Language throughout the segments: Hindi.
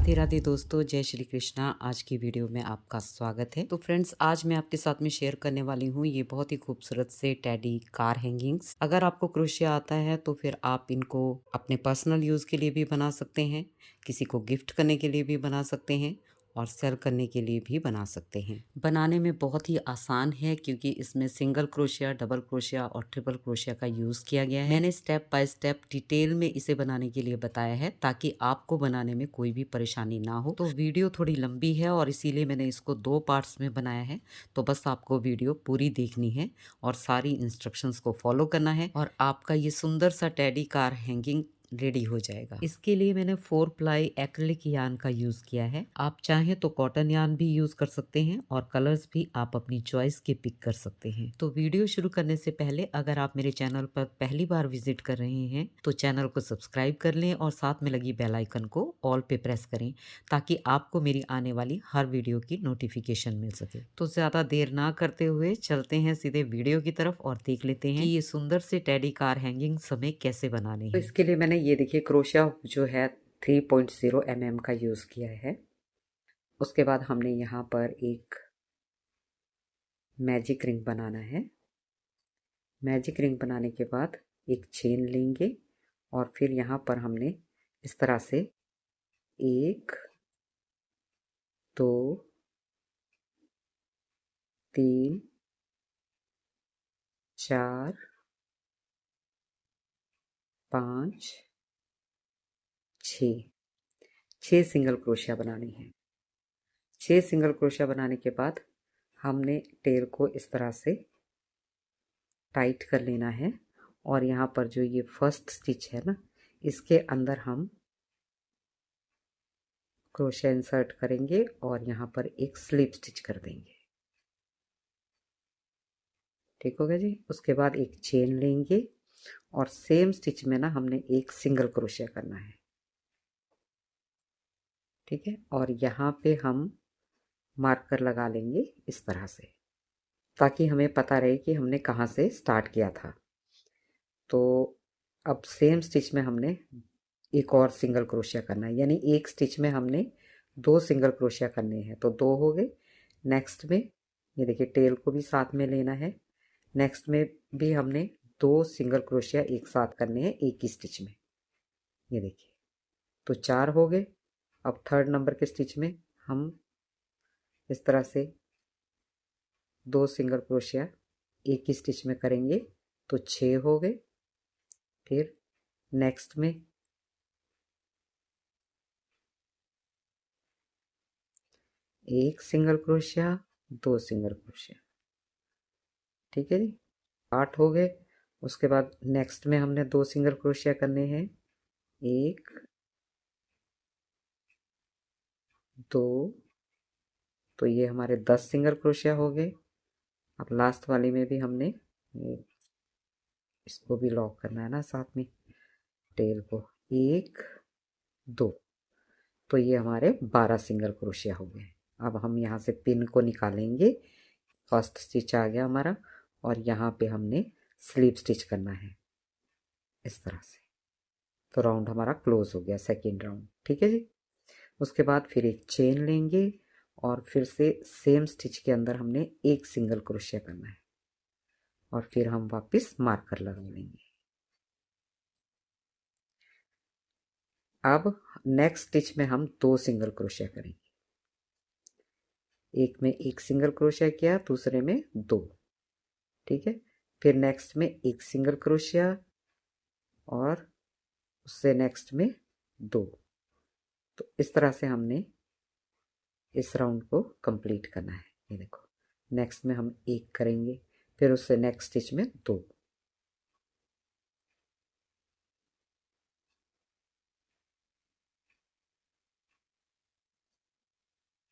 राधे राधे दोस्तों, जय श्री कृष्णा। आज की वीडियो में आपका स्वागत है। तो फ्रेंड्स, आज मैं आपके साथ में शेयर करने वाली हूँ ये बहुत ही खूबसूरत से टेडी कार हैंगिंग्स। अगर आपको क्रोशिया आता है तो फिर आप इनको अपने पर्सनल यूज़ के लिए भी बना सकते हैं, किसी को गिफ्ट करने के लिए भी बना सकते हैं और सेल करने के लिए भी बना सकते हैं। बनाने में बहुत ही आसान है क्योंकि इसमें सिंगल क्रोशिया, डबल क्रोशिया और ट्रिपल क्रोशिया का यूज़ किया गया है। मैंने स्टेप बाय स्टेप डिटेल में इसे बनाने के लिए बताया है ताकि आपको बनाने में कोई भी परेशानी ना हो। तो वीडियो थोड़ी लंबी है और इसीलिए मैंने इसको 2 पार्ट्स में बनाया है। तो बस आपको वीडियो पूरी देखनी है और सारी इंस्ट्रक्शंस को फॉलो करना है और आपका ये सुंदर सा टेडी कार हैंगिंग रेडी हो जाएगा। इसके लिए मैंने 4 प्लाई एक्रिलिक यार्न का यूज किया है। आप चाहें तो कॉटन यार्न भी यूज कर सकते हैं और कलर्स भी आप अपनी चॉइस के पिक कर सकते हैं। तो वीडियो शुरू करने से पहले अगर आप मेरे चैनल पर पहली बार विजिट कर रहे हैं तो चैनल को सब्सक्राइब कर लें और साथ में लगी बेल आइकन को ऑल पे प्रेस करें ताकि आपको मेरी आने वाली हर वीडियो की नोटिफिकेशन मिल सके। तो ज्यादा देर ना करते हुए चलते हैं सीधे वीडियो की तरफ और देख लेते हैं कि ये सुंदर से टेडी कार हैंगिंग हमें कैसे बनाने हैं। तो इसके लिए मैंने ये देखिए क्रोशिया जो है 3.0 mm का यूज किया है। उसके बाद हमने यहाँ पर एक मैजिक रिंग बनाना है। मैजिक रिंग बनाने के बाद एक चेन लेंगे और फिर यहाँ पर हमने इस तरह से 1 2 3 4 5 6 सिंगल क्रोशिया बनानी है। 6 सिंगल क्रोशिया बनाने के बाद हमने टेल को इस तरह से टाइट कर लेना है और यहाँ पर जो ये फर्स्ट स्टिच है ना, इसके अंदर हम क्रोशिया इंसर्ट करेंगे और यहाँ पर एक स्लिप स्टिच कर देंगे। ठीक हो गया जी। उसके बाद एक चेन लेंगे और सेम स्टिच में ना हमने एक सिंगल क्रोशिया करना है। ठीक है, और यहाँ पे हम मार्कर लगा लेंगे इस तरह से ताकि हमें पता रहे कि हमने कहाँ से स्टार्ट किया था। तो अब सेम स्टिच में हमने एक और सिंगल क्रोशिया करना है, यानी एक स्टिच में हमने 2 सिंगल क्रोशिया करने हैं। तो 2 हो गए। नेक्स्ट में ये देखिए टेल को भी साथ में लेना है। नेक्स्ट में भी हमने 2 सिंगल क्रोशिया एक साथ करने हैं एक ही स्टिच में। ये देखिए, तो 4 हो गए। अब थर्ड नंबर के स्टिच में हम इस तरह से 2 सिंगल क्रोशिया एक ही स्टिच में करेंगे तो 6 हो गए। फिर नेक्स्ट में एक सिंगल क्रोशिया 2 सिंगल क्रोशिया। ठीक है जी, 8 हो गए। उसके बाद नेक्स्ट में हमने 2 सिंगल क्रोशिया करने हैं, 1 2। तो ये हमारे 10 सिंगल क्रोशिया हो गए। अब लास्ट वाली में भी हमने इसको भी लॉक करना है ना साथ में, टेल को 1 2। तो ये हमारे 12 सिंगल क्रोशिया हो गए। अब हम यहाँ से पिन को निकालेंगे। फर्स्ट स्टिच आ गया हमारा और यहाँ पे हमने स्लिप स्टिच करना है इस तरह से। तो राउंड हमारा क्लोज हो गया, सेकेंड राउंड। ठीक है जी। उसके बाद फिर एक चेन लेंगे और फिर से सेम स्टिच के अंदर हमने एक सिंगल क्रोशिया करना है और फिर हम वापस मार्कर लगा लेंगे। अब नेक्स्ट स्टिच में हम 2 सिंगल क्रोशिया करेंगे। एक में एक सिंगल क्रोशिया किया, दूसरे में 2। ठीक है, फिर नेक्स्ट में एक सिंगल क्रोशिया और उससे नेक्स्ट में 2। तो इस तरह से हमने इस राउंड को कंप्लीट करना है। ये देखो, नेक्स्ट में हम एक करेंगे, फिर उससे नेक्स्ट स्टिच में 2।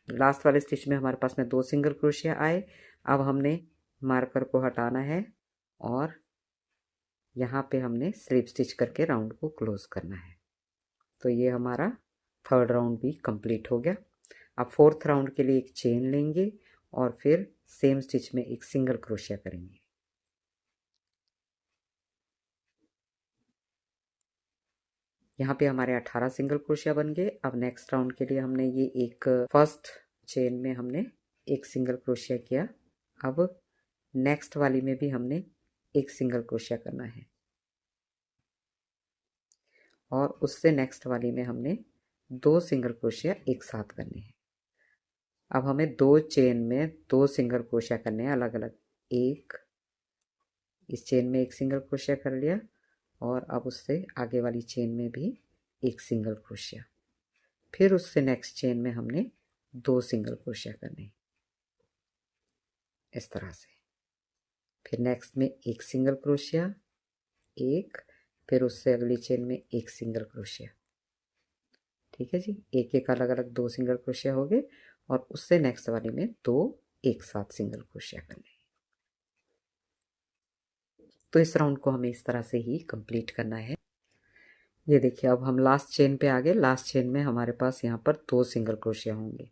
लास्ट वाले स्टिच में हमारे पास में 2 सिंगल क्रोशिया आए। अब हमने मार्कर को हटाना है और यहाँ पे हमने स्लिप स्टिच करके राउंड को क्लोज करना है। तो ये हमारा थर्ड राउंड भी कंप्लीट हो गया। अब फोर्थ राउंड के लिए एक चेन लेंगे और फिर सेम स्टिच में एक सिंगल क्रोशिया करेंगे। यहाँ पे हमारे 18 सिंगल क्रोशिया बन गए। अब नेक्स्ट राउंड के लिए हमने ये एक फर्स्ट चेन में हमने एक सिंगल क्रोशिया किया। अब नेक्स्ट वाली में भी हमने एक सिंगल क्रोशिया करना है और उससे नेक्स्ट वाली में हमने 2 सिंगल क्रोशिया एक साथ करने हैं। अब हमें 2 चेन में 2 सिंगल क्रोशिया करने हैं अलग अलग। एक इस चेन में एक सिंगल क्रोशिया कर लिया और अब उससे आगे वाली चेन में भी एक सिंगल क्रोशिया, फिर उससे नेक्स्ट चेन में हमने 2 सिंगल क्रोशिया करने इस तरह से। फिर नेक्स्ट में एक सिंगल क्रोशिया, एक, फिर उससे अगली चेन में एक सिंगल क्रोशिया। ठीक है जी, एक एक अलग अलग 2 सिंगल क्रोशिया हो गए और उससे नेक्स्ट वाली में 2 एक साथ सिंगल क्रोशिया करने। तो इस राउंड को हमें इस तरह से ही कंप्लीट करना है। ये देखिए, अब हम लास्ट चेन पे आ गए। लास्ट चेन में हमारे पास यहाँ पर 2 सिंगल क्रोशिया होंगे।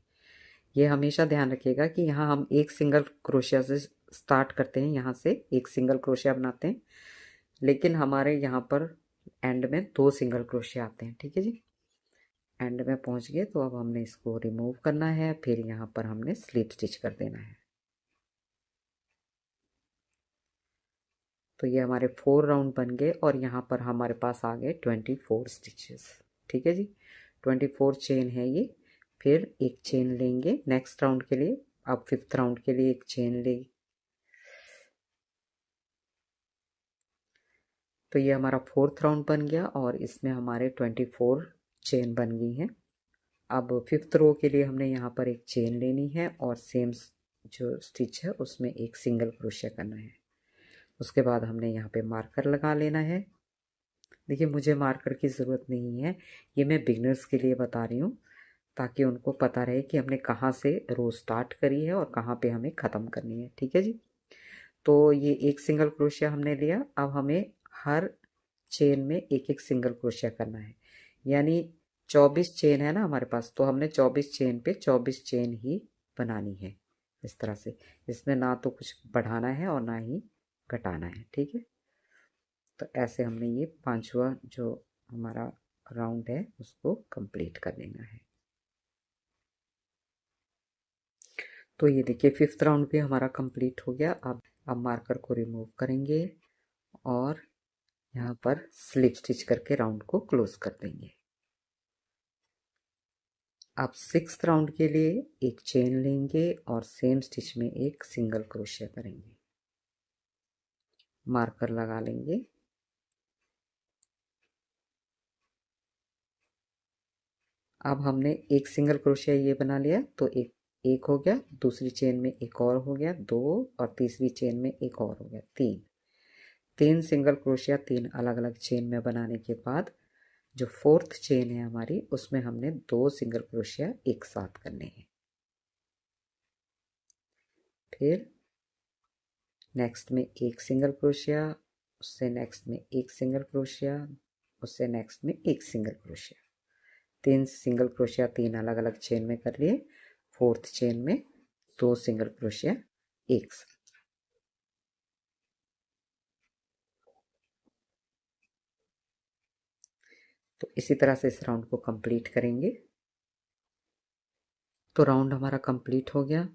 ये हमेशा ध्यान रखिएगा कि यहाँ हम एक सिंगल क्रोशिया से स्टार्ट करते हैं, यहाँ से एक सिंगल क्रोशिया बनाते हैं, लेकिन हमारे यहाँ पर एंड में 2 सिंगल क्रोशिया आते हैं। ठीक है जी, एंड में पहुँच गए तो अब हमने इसको रिमूव करना है, फिर यहाँ पर हमने स्लिप स्टिच कर देना है। तो ये हमारे 4 राउंड बन गए और यहाँ पर हमारे पास आ गए 24 स्टिचेस। ठीक है जी, 24 चेन है ये। फिर एक चेन लेंगे नेक्स्ट राउंड के लिए। अब 5th राउंड के लिए एक चेन ले। तो ये हमारा 4th राउंड बन गया और इसमें हमारे 24 चेन बन गई हैं। अब 5th रो के लिए हमने यहाँ पर एक चेन लेनी है और सेम जो स्टिच है उसमें एक सिंगल क्रोशिया करना है। उसके बाद हमने यहाँ पे मार्कर लगा लेना है। देखिए, मुझे मार्कर की ज़रूरत नहीं है, ये मैं बिगनर्स के लिए बता रही हूँ ताकि उनको पता रहे कि हमने कहाँ से रो स्टार्ट करी है और कहाँ पे हमें ख़त्म करनी है। ठीक है जी, तो ये एक सिंगल क्रोशिया हमने लिया। अब हमें हर चेन में एक एक सिंगल क्रोशिया करना है, यानी 24 चेन है ना हमारे पास, तो हमने 24 चेन पे 24 चेन ही बनानी है इस तरह से। इसमें ना तो कुछ बढ़ाना है और ना ही घटाना है। ठीक है, तो ऐसे हमने ये 5वां जो हमारा राउंड है उसको कंप्लीट कर लेना है। तो ये देखिए 5th राउंड भी हमारा कंप्लीट हो गया। अब मार्कर को रिमूव करेंगे और यहाँ पर स्लिप स्टिच करके राउंड को क्लोज कर देंगे। अब 6th राउंड के लिए एक चेन लेंगे और सेम स्टिच में एक सिंगल क्रोशिया करेंगे। मार्कर लगा लेंगे। अब हमने एक सिंगल क्रोशिया ये बना लिया, तो एक हो गया, दूसरी चेन में एक और हो गया 2 और तीसरी चेन में एक और हो गया 3 सिंगल क्रोशिया 3 अलग अलग चेन में बनाने के बाद जो 4th चेन है हमारी उसमें हमने 2 सिंगल क्रोशिया एक साथ करने हैं। फिर नेक्स्ट में एक सिंगल क्रोशिया, उससे नेक्स्ट में एक सिंगल क्रोशिया, उससे नेक्स्ट में एक सिंगल क्रोशिया। 3 सिंगल क्रोशिया 3 अलग अलग चेन में कर लिए। 4th चेन में 2 सिंगल क्रोशिया एक साथ। तो इसी तरह से इस राउंड को कंप्लीट करेंगे। तो राउंड हमारा कंप्लीट हो गया।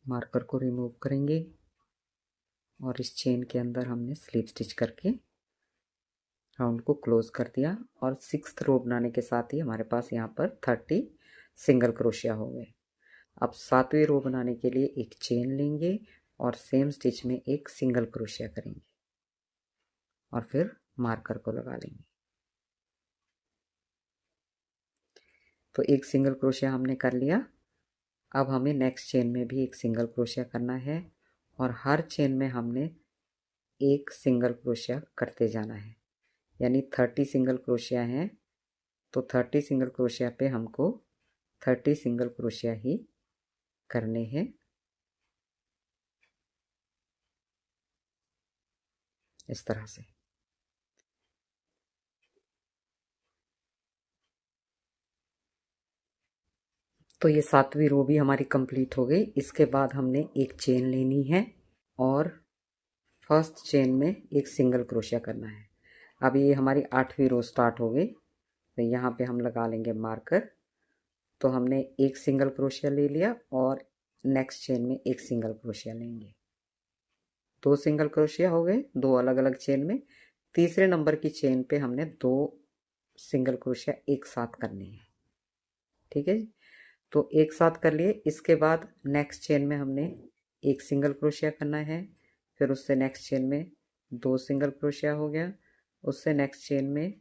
मार्कर को रिमूव करेंगे और इस चेन के अंदर हमने स्लिप स्टिच करके राउंड को क्लोज कर दिया और 6th रो बनाने के साथ ही हमारे पास यहाँ पर 30 सिंगल क्रोशिया हो गए। अब 7वीं रो बनाने के लिए एक चेन लेंगे और सेम स्टिच में एक सिंगल क्रोशिया करेंगे और फिर मार्कर को लगा लेंगे। तो एक सिंगल क्रोशिया हमने कर लिया। अब हमें नेक्स्ट चेन में भी एक सिंगल क्रोशिया करना है और हर चेन में हमने एक सिंगल क्रोशिया करते जाना है, यानी 30 सिंगल क्रोशिया हैं तो 30 सिंगल क्रोशिया पे हमको 30 सिंगल क्रोशिया ही करने हैं इस तरह से। तो ये 7वीं रो भी हमारी कंप्लीट हो गई। इसके बाद हमने एक चेन लेनी है और फर्स्ट चेन में एक सिंगल क्रोशिया करना है। अब ये हमारी 8वीं रो स्टार्ट हो गई। तो यहाँ पे हम लगा लेंगे मार्कर। तो हमने एक सिंगल क्रोशिया ले लिया और नेक्स्ट चेन में एक सिंगल क्रोशिया लेंगे। 2 सिंगल क्रोशिया हो गए 2 अलग अलग चेन में। तीसरे नंबर की चेन पे हमने 2 सिंगल क्रोशिया एक साथ करने हैं। ठीक है जी। तो एक साथ कर लिए। इसके बाद नेक्स्ट चेन में हमने एक सिंगल क्रोशिया करना है। फिर उससे नेक्स्ट चेन में 2 सिंगल क्रोशिया हो गया। उससे नेक्स्ट चेन में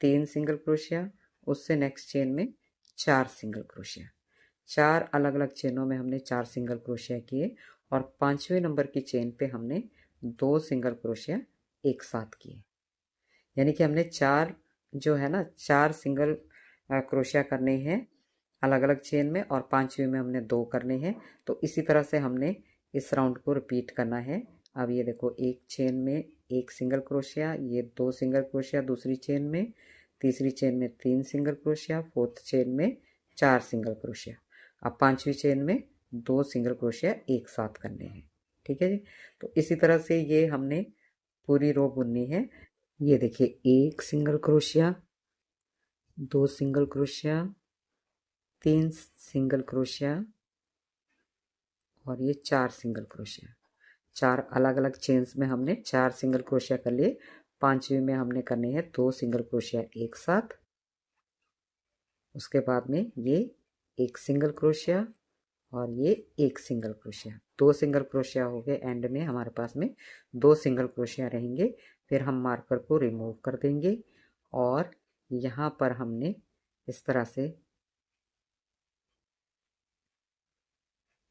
3 सिंगल क्रोशिया। उससे नेक्स्ट चेन में 4 सिंगल क्रोशिया। 4 अलग अलग चेनों में हमने 4 सिंगल क्रोशिया किए और 5वें नंबर की चेन पे हमने 2 सिंगल क्रोशिया एक साथ किए। यानी कि हमने 4 जो है ना 4 सिंगल क्रोशिया करने हैं अलग अलग चेन में और 5वें में हमने 2 करने हैं। तो इसी तरह से हमने इस राउंड को रिपीट करना है। अब ये देखो एक चेन में एक सिंगल क्रोशिया, ये 2 सिंगल क्रोशिया दूसरी चेन में, तीसरी चेन में 3 सिंगल क्रोशिया, फोर्थ चेन में 4 सिंगल क्रोशिया। अब 5वीं चेन में 2 सिंगल क्रोशिया एक साथ करने हैं। ठीक है जी। तो इसी तरह से ये हमने पूरी रो बुननी है। ये देखिए एक single crochet, 2 single crochet, 3 single crochet और ये 4 सिंगल क्रोशिया। 4 अलग अलग चेन्स में हमने 4 सिंगल क्रोशिया कर लिए। 5वीं में हमने करने हैं 2 सिंगल क्रोशिया एक साथ। उसके बाद में ये एक सिंगल क्रोशिया और ये एक सिंगल क्रोशिया। 2 सिंगल क्रोशिया हो गए। एंड में हमारे पास में 2 सिंगल क्रोशिया रहेंगे। फिर हम मार्कर को रिमूव कर देंगे और यहाँ पर हमने इस तरह से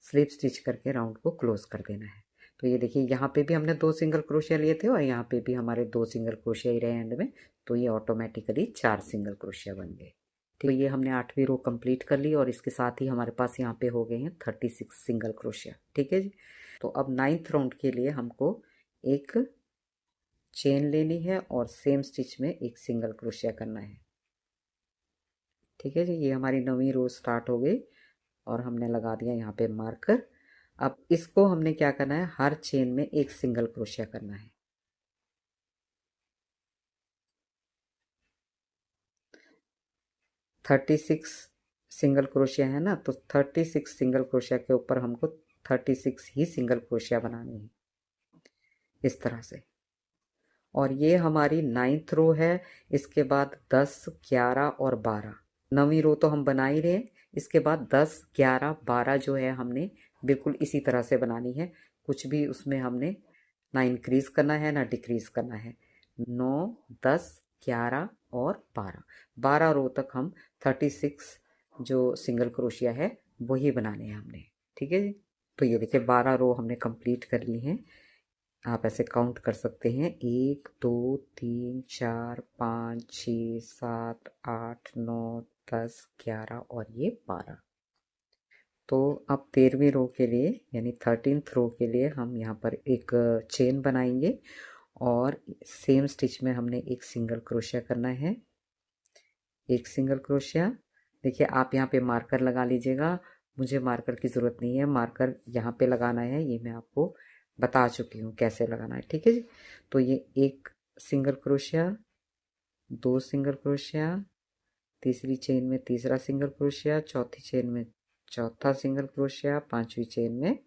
स्लिप स्टिच करके राउंड को क्लोज कर देना है। तो ये देखिए यहाँ पे भी हमने 2 सिंगल क्रोशिया लिए थे और यहाँ पे भी हमारे 2 सिंगल क्रोशिया ही रहे एंड में। तो ये ऑटोमेटिकली 4 सिंगल क्रोशिया बन गए। तो ये हमने 8वीं रो कंप्लीट कर ली और इसके साथ ही हमारे पास यहाँ पे हो गए हैं 36 सिंगल क्रोशिया। ठीक है जी। तो अब 9th राउंड के लिए हमको एक चेन लेनी है और सेम स्टिच में एक सिंगल क्रोशिया करना है। ठीक है जी। ये हमारी 9वीं रो स्टार्ट हो गई और हमने लगा दिया यहाँ पे मार्कर। अब इसको हमने क्या करना है, हर चेन में एक सिंगल क्रोशिया करना है। थर्टी सिक्स सिंगल क्रोशिया है ना, तो 36 सिंगल क्रोशिया के ऊपर हमको 36 ही सिंगल क्रोशिया बनानी है इस तरह से। और ये हमारी 9th रो है। इसके बाद 10, 11 और 12 9वीं रो तो हम बना ही रहे हैं। इसके बाद 10, 11, 12 जो है हमने बिल्कुल इसी तरह से बनानी है। कुछ भी उसमें हमने ना इंक्रीज करना है ना डिक्रीज करना है। 9, 10, 11 और 12 12 रो तक हम 36 जो सिंगल क्रोशिया है वही बनाने हैं हमने। ठीक है जी। तो ये देखिए 12 रो हमने कंप्लीट कर ली हैं। आप ऐसे काउंट कर सकते हैं 1, 2, 3, 4, 5, 6, 7, 8, 9, 10, 11 और ये 12। तो अब 13वीं रो के लिए यानी 13th रो के लिए हम यहाँ पर एक चेन बनाएंगे और सेम स्टिच में हमने एक सिंगल क्रोशिया करना है। एक सिंगल क्रोशिया। देखिए आप यहाँ पे मार्कर लगा लीजिएगा। मुझे मार्कर की ज़रूरत नहीं है, मार्कर यहाँ पे लगाना है, ये मैं आपको बता चुकी हूँ कैसे लगाना है। ठीक है जी। तो ये एक सिंगल क्रोशिया, 2 सिंगल क्रोशिया, तीसरी चेन में तीसरा सिंगल क्रोशिया, चौथी चेन में चौथा सिंगल क्रोशिया, 5वीं चेन में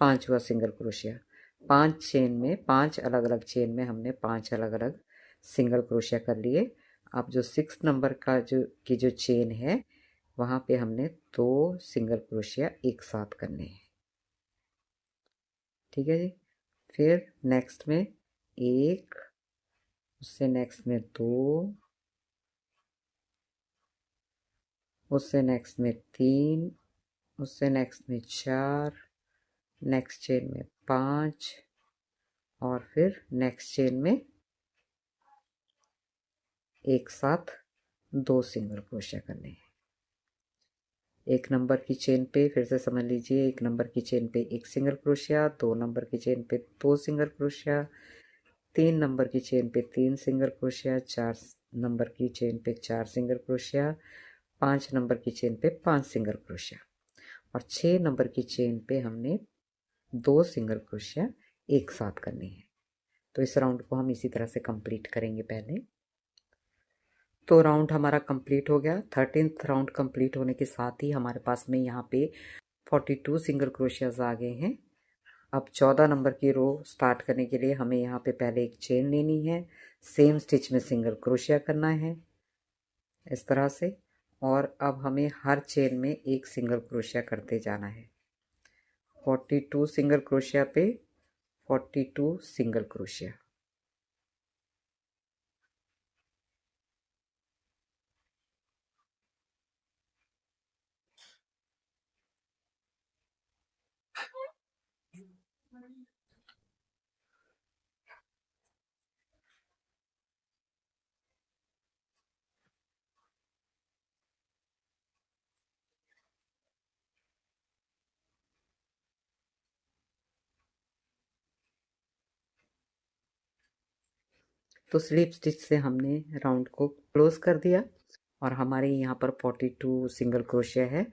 5वां सिंगल क्रोशिया। 5 चेन में 5 अलग अलग चेन में हमने 5 अलग अलग सिंगल क्रोशिया कर लिए। अब जो 6 नंबर का जो चेन है वहाँ पे हमने 2 सिंगल क्रोशिया एक साथ करने हैं। ठीक है जी। फिर नेक्स्ट में एक, उससे नेक्स्ट में 2, उससे नेक्स्ट में 3, उससे नेक्स्ट में 4, नेक्स्ट चेन में 5 और फिर नेक्स्ट चेन में एक साथ 2 सिंगल क्रोशिया करने हैं। एक नंबर की चेन पे फिर से समझ लीजिए, एक नंबर की चेन पे एक सिंगल क्रोशिया, 2 नंबर की चेन पे 2 सिंगल क्रोशिया, 3 नंबर की चेन पे 3 सिंगल क्रोशिया, 4 नंबर की चेन पे 4 सिंगल क्रोशिया, 5 नंबर की चेन पे 5 सिंगल क्रोशिया और 6 नंबर की चेन पे हमने 2 सिंगल क्रोशिया एक साथ करनी है। तो इस राउंड को हम इसी तरह से कंप्लीट करेंगे पहले। तो राउंड हमारा कंप्लीट हो गया। 13th राउंड कंप्लीट होने के साथ ही हमारे पास में यहाँ पे 42 सिंगल क्रोशियाज आ गए हैं। अब 14 नंबर की रो स्टार्ट करने के लिए हमें यहाँ पे पहले एक चेन लेनी है, सेम स्टिच में सिंगल क्रोशिया करना है इस तरह से, और अब हमें हर चेन में एक सिंगल क्रोशिया करते जाना है। 42 सिंगल क्रोशिया पे 42 सिंगल क्रोशिया। तो स्लिप स्टिच से हमने राउंड को क्लोज कर दिया और हमारे यहाँ पर 42 सिंगल क्रोशिया है।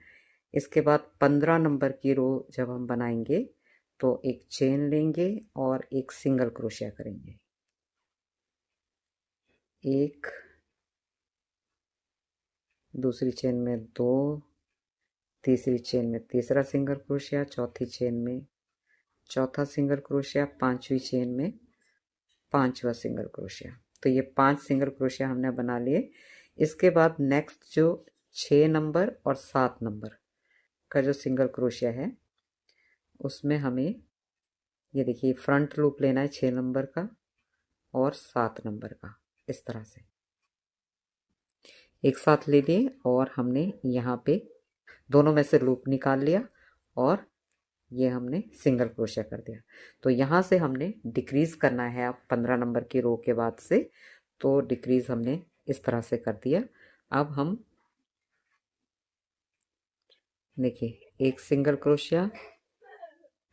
इसके बाद 15 नंबर की रो जब हम बनाएंगे तो एक चेन लेंगे और एक सिंगल क्रोशिया करेंगे। एक, दूसरी चेन में दो, तीसरी चेन में तीसरा सिंगल क्रोशिया, चौथी चेन में चौथा सिंगल क्रोशिया, पांचवी चेन में पांचवा सिंगल क्रोशिया। तो ये 5 सिंगल क्रोशिया हमने बना लिए। इसके बाद नेक्स्ट जो 6 नंबर और 7 नंबर का जो सिंगल क्रोशिया है उसमें हमें ये देखिए फ्रंट लूप लेना है 6 नंबर का और 7 नंबर का, इस तरह से एक साथ ले लिए और हमने यहाँ पे दोनों में से लूप निकाल लिया और ये हमने सिंगल क्रोशिया कर दिया। तो यहाँ से हमने डिक्रीज करना है अब 15 नंबर की रो के बाद से, तो डिक्रीज हमने इस तरह से कर दिया। अब हम देखिए एक सिंगल क्रोशिया,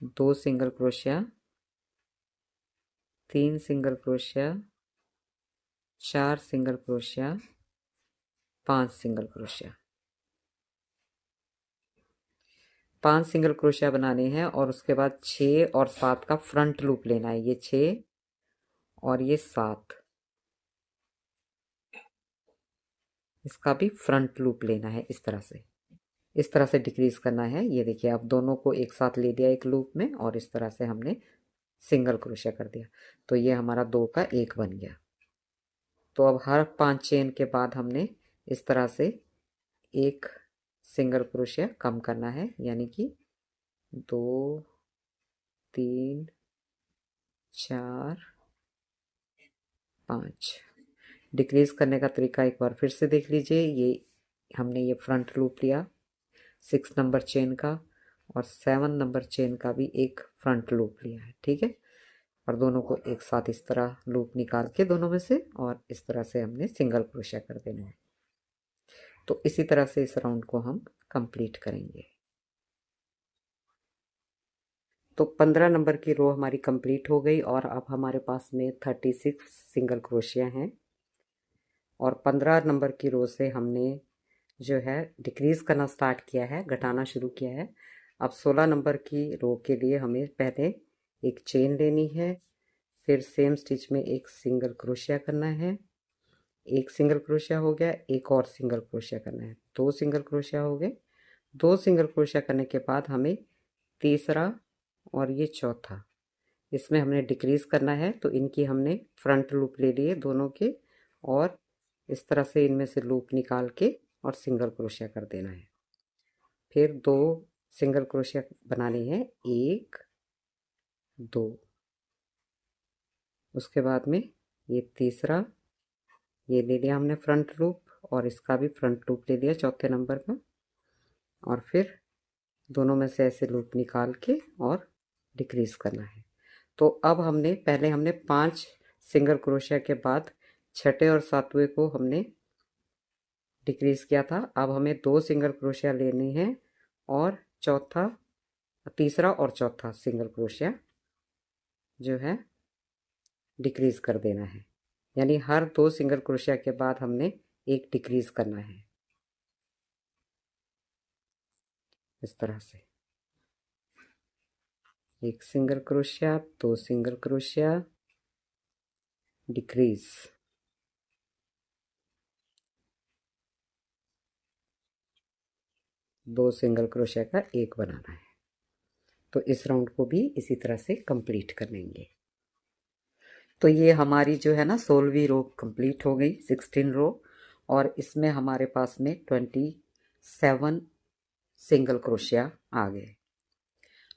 दो सिंगल क्रोशिया, तीन सिंगल क्रोशिया, चार single crochet, 5 single crochet. 5 single crochet बनाने हैं और उसके बाद 6 और 7 का फ्रंट लूप लेना है। ये 6 और ये 7, इसका भी फ्रंट लूप लेना है इस तरह से। इस तरह से डिक्रीज करना है। ये देखिए अब दोनों को एक साथ ले दिया एक लूप में और इस तरह से हमने सिंगल क्रोशिया कर दिया। तो ये हमारा 2 का 1 बन गया। तो अब हर 5 चेन के बाद हमने इस तरह से एक सिंगल क्रोशिया कम करना है, यानी कि 2, 3, 4, 5। डिक्रीज करने का तरीका एक बार फिर से देख लीजिए। ये हमने ये फ्रंट लूप लिया 6 नंबर चेन का और 7 नंबर चेन का भी एक फ्रंट लूप लिया है, ठीक है। और दोनों को एक साथ इस तरह लूप निकाल के दोनों में से और इस तरह से हमने सिंगल क्रोशिया कर देना है। तो इसी तरह से इस राउंड को हम कंप्लीट करेंगे। तो 15 नंबर की रो हमारी कंप्लीट हो गई और अब हमारे पास में 36 सिंगल क्रोशिया हैं और 15 नंबर की रो से हमने जो है डिक्रीज करना स्टार्ट किया है, घटाना शुरू किया है। अब 16 नंबर की रो के लिए हमें पहले एक चेन लेनी है, फिर सेम स्टिच में एक सिंगल क्रोशिया करना है। एक सिंगल क्रोशिया हो गया, एक और सिंगल क्रोशिया करना है, 2 सिंगल क्रोशिया हो गए। 2 सिंगल क्रोशिया करने के बाद हमें तीसरा और ये चौथा, इसमें हमने डिक्रीज करना है। तो इनकी हमने फ्रंट लूप ले लिए दोनों के और इस तरह से इनमें से लूप निकाल के और सिंगल क्रोशिया कर देना है। फिर 2 सिंगल क्रोशिया बनानी है, 1, 2। उसके बाद में ये तीसरा, ये ले लिया हमने फ्रंट लूप और इसका भी फ्रंट लूप ले लिया चौथे नंबर का और फिर दोनों में से ऐसे लूप निकाल के और डिक्रीज करना है। तो अब हमने पहले हमने 5 सिंगल क्रोशिया के बाद छठे और सातवें को हमने डिक्रीज किया था। अब हमें 2 सिंगल क्रोशिया लेने हैं और चौथा, तीसरा और चौथा सिंगल क्रोशिया जो है डिक्रीज कर देना है। यानी हर 2 सिंगल क्रोशिया के बाद हमने एक डिक्रीज करना है इस तरह से। एक single crochet, 2 single crochet, decrease, 2 single crochet का एक बनाना है। तो इस राउंड को भी इसी तरह से कंप्लीट कर लेंगे। तो ये हमारी जो है ना 16वीं रो कंप्लीट हो गई, 16 रो, और इसमें हमारे पास में 27 सिंगल क्रोशिया आ गए।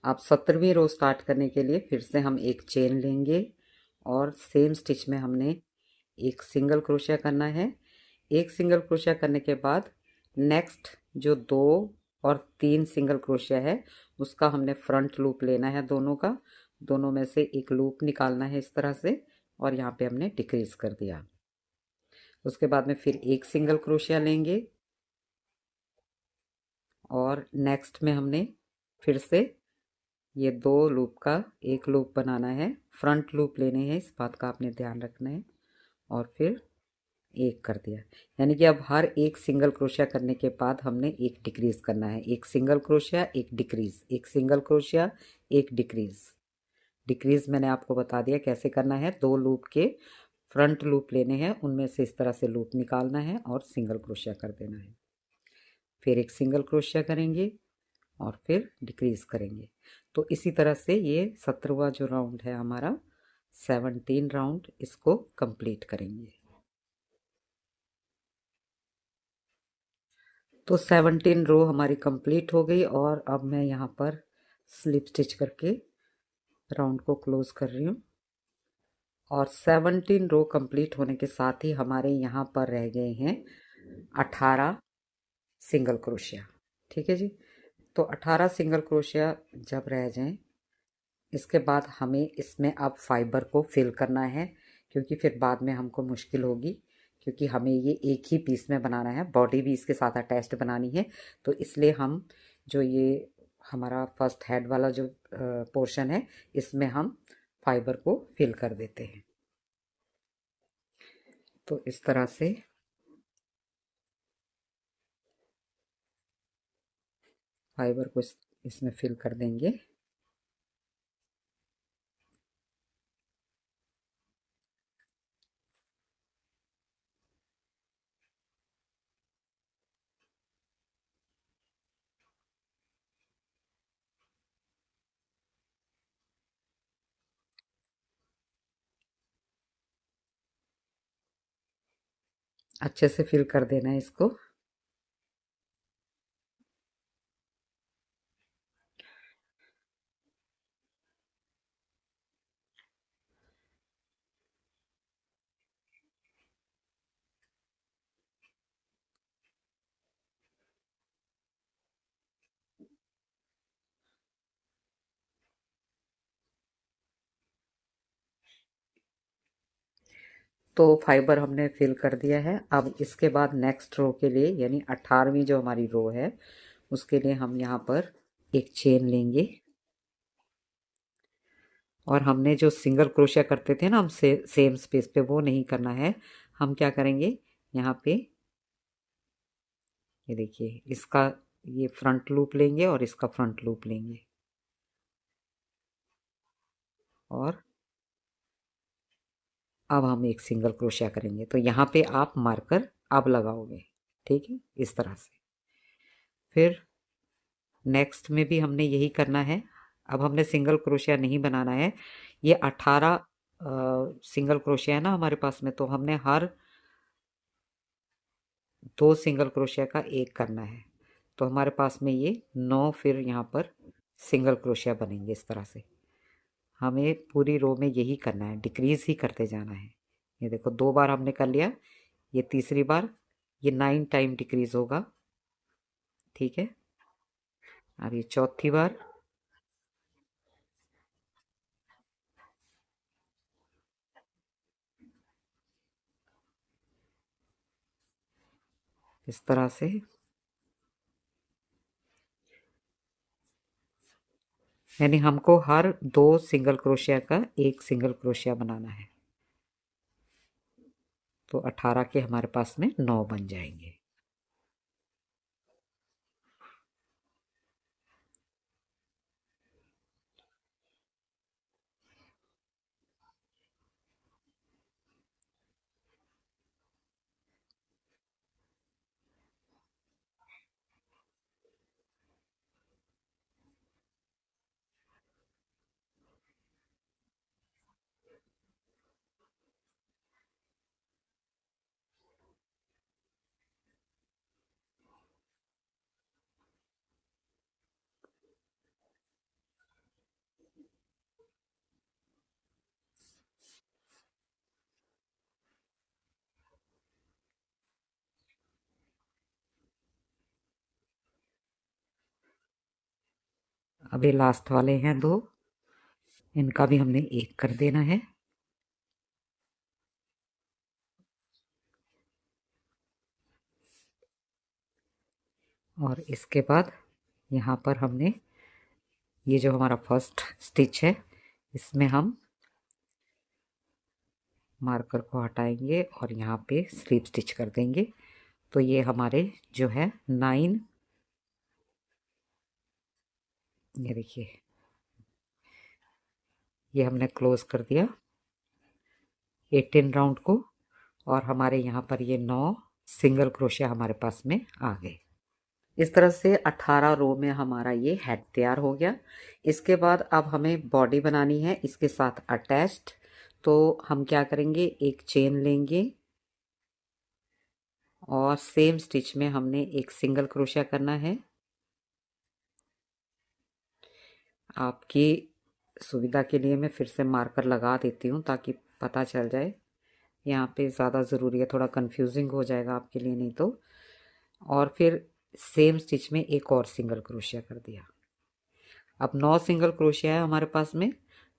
अब 17वीं रो स्टार्ट करने के लिए फिर से हम एक चेन लेंगे और सेम स्टिच में हमने एक सिंगल क्रोशिया करना है। एक सिंगल क्रोशिया करने के बाद नेक्स्ट जो 2 और 3 सिंगल क्रोशिया है उसका हमने फ्रंट लूप लेना है, दोनों में से एक लूप निकालना है इस तरह से, और यहाँ पे हमने डिक्रीज कर दिया। उसके बाद में फिर एक सिंगल क्रोशिया लेंगे और नेक्स्ट में हमने फिर से ये 2 लूप का एक लूप बनाना है, फ्रंट लूप लेने हैं, इस बात का आपने ध्यान रखना है, और फिर एक कर दिया। यानी कि अब हर एक सिंगल क्रोशिया करने के बाद हमने एक डिक्रीज करना है, एक सिंगल क्रोशिया एक डिक्रीज, एक सिंगल क्रोशिया एक डिक्रीज। डिक्रीज मैंने आपको बता दिया कैसे करना है, 2 लूप के फ्रंट लूप लेने हैं, उनमें से इस तरह से लूप निकालना है और सिंगल क्रोशिया कर देना है, फिर एक सिंगल क्रोशिया करेंगे और फिर डिक्रीज करेंगे। तो इसी तरह से ये 17वां जो राउंड है हमारा 17 राउंड, इसको कंप्लीट करेंगे। तो 17 रो हमारी कंप्लीट हो गई और अब मैं यहाँ पर स्लिप स्टिच करके राउंड को क्लोज कर रही हूँ। और 17 रो कंप्लीट होने के साथ ही हमारे यहाँ पर रह गए हैं 18 सिंगल क्रोशिया। ठीक है जी। तो 18 सिंगल क्रोशिया जब रह जाएं, इसके बाद हमें इसमें अब फाइबर को फिल करना है, क्योंकि फिर बाद में हमको मुश्किल होगी, क्योंकि हमें ये एक ही पीस में बनाना है, बॉडी भी इसके साथ अटैच्ड बनानी है। तो इसलिए हम जो ये हमारा फर्स्ट हेड वाला जो पोर्शन है इसमें हम फाइबर को फिल कर देते हैं। तो इस तरह से फाइबर को इसमें फिल कर देंगे। अच्छे से फिल कर देना है इसको। तो फाइबर हमने फिल कर दिया है। अब इसके बाद नेक्स्ट रो के लिए, यानी 18वीं जो हमारी रो है उसके लिए हम यहाँ पर एक चेन लेंगे और हमने जो सिंगल क्रोशिया करते थे ना हम सेम स्पेस पे, वो नहीं करना है। हम क्या करेंगे, यहाँ पे ये देखिए, इसका ये फ्रंट लूप लेंगे और इसका फ्रंट लूप लेंगे और अब हम एक सिंगल क्रोशिया करेंगे। तो यहाँ पे आप मार्कर अब लगाओगे, ठीक है, इस तरह से। फिर नेक्स्ट में भी हमने यही करना है। अब हमने सिंगल क्रोशिया नहीं बनाना है। ये 18 सिंगल क्रोशिया है ना हमारे पास में, तो हमने हर 2 सिंगल क्रोशिया का एक करना है। तो हमारे पास में ये 9 फिर यहाँ पर सिंगल क्रोशिया बनेंगे इस तरह से। हमें पूरी रो में यही करना है, डिक्रीज ही करते जाना है। ये देखो 2 बार हमने कर लिया, ये तीसरी बार, ये 9 टाइम डिक्रीज होगा, ठीक है। अब ये चौथी बार, इस तरह से। यानी हमको हर 2 सिंगल क्रोशिया का एक सिंगल क्रोशिया बनाना है। तो 18 के हमारे पास में 9 बन जाएंगे। अभी लास्ट वाले हैं 2, इनका भी हमने 1 कर देना है। और इसके बाद यहाँ पर हमने ये जो हमारा फर्स्ट स्टिच है इसमें हम मार्कर को हटाएंगे और यहाँ पे स्लिप स्टिच कर देंगे। तो ये हमारे जो है 9, ये देखिए ये हमने क्लोज कर दिया 18 राउंड को, और हमारे यहाँ पर ये 9 सिंगल क्रोशिया हमारे पास में आ गए। इस तरह से 18 रो में हमारा ये हेड तैयार हो गया। इसके बाद अब हमें बॉडी बनानी है इसके साथ अटैच्ड। तो हम क्या करेंगे, एक चेन लेंगे और सेम स्टिच में हमने एक सिंगल क्रोशिया करना है। आपकी सुविधा के लिए मैं फिर से मार्कर लगा देती हूँ ताकि पता चल जाए। यहाँ पे ज़्यादा ज़रूरी है, थोड़ा कंफ्यूजिंग हो जाएगा आपके लिए नहीं तो। और फिर सेम स्टिच में एक और सिंगल क्रोशिया कर दिया। अब 9 सिंगल क्रोशिया है हमारे पास में,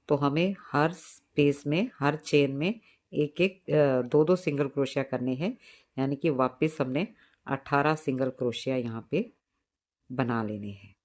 तो हमें हर स्पेस में, हर चेन में एक एक 2-2 सिंगल क्रोशिया करने हैं, यानी कि वापस हमने 18 सिंगल क्रोशिया यहाँ पे बना लेने हैं।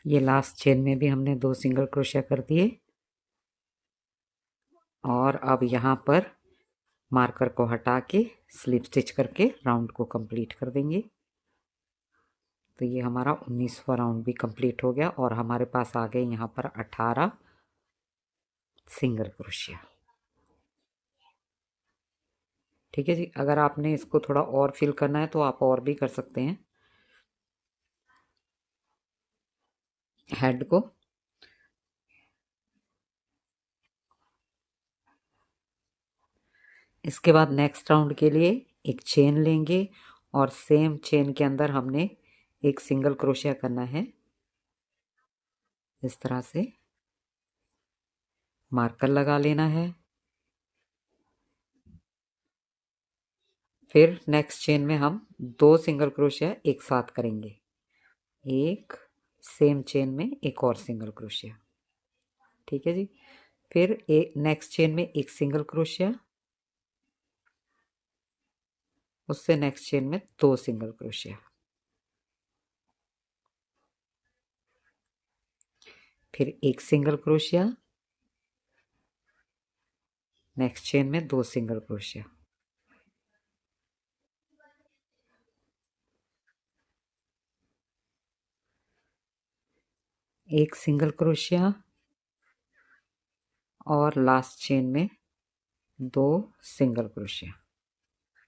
ये लास्ट चेन में भी हमने 2 सिंगल क्रोशिया कर दिए, और अब यहाँ पर मार्कर को हटा के स्लिप स्टिच करके राउंड को कंप्लीट कर देंगे। तो ये हमारा 19वां राउंड भी कंप्लीट हो गया और हमारे पास आ गए यहाँ पर 18 सिंगल क्रोशिया। ठीक है जी, अगर आपने इसको थोड़ा और फिल करना है तो आप और भी कर सकते हैं हेड को। इसके बाद नेक्स्ट राउंड के लिए एक चेन लेंगे और सेम चेन के अंदर हमने एक सिंगल क्रोशिया करना है। इस तरह से मार्कर लगा लेना है। फिर नेक्स्ट चेन में हम 2 सिंगल क्रोशिया एक साथ करेंगे, एक सेम चेन में एक और सिंगल क्रोशिया। ठीक है जी, फिर एक नेक्स्ट चेन में एक सिंगल क्रोशिया, उससे नेक्स्ट चेन में 2 सिंगल क्रोशिया, फिर एक सिंगल क्रोशिया, नेक्स्ट चेन में 2 सिंगल क्रोशिया, एक सिंगल क्रोशिया, और लास्ट चेन में 2 सिंगल क्रोशिया,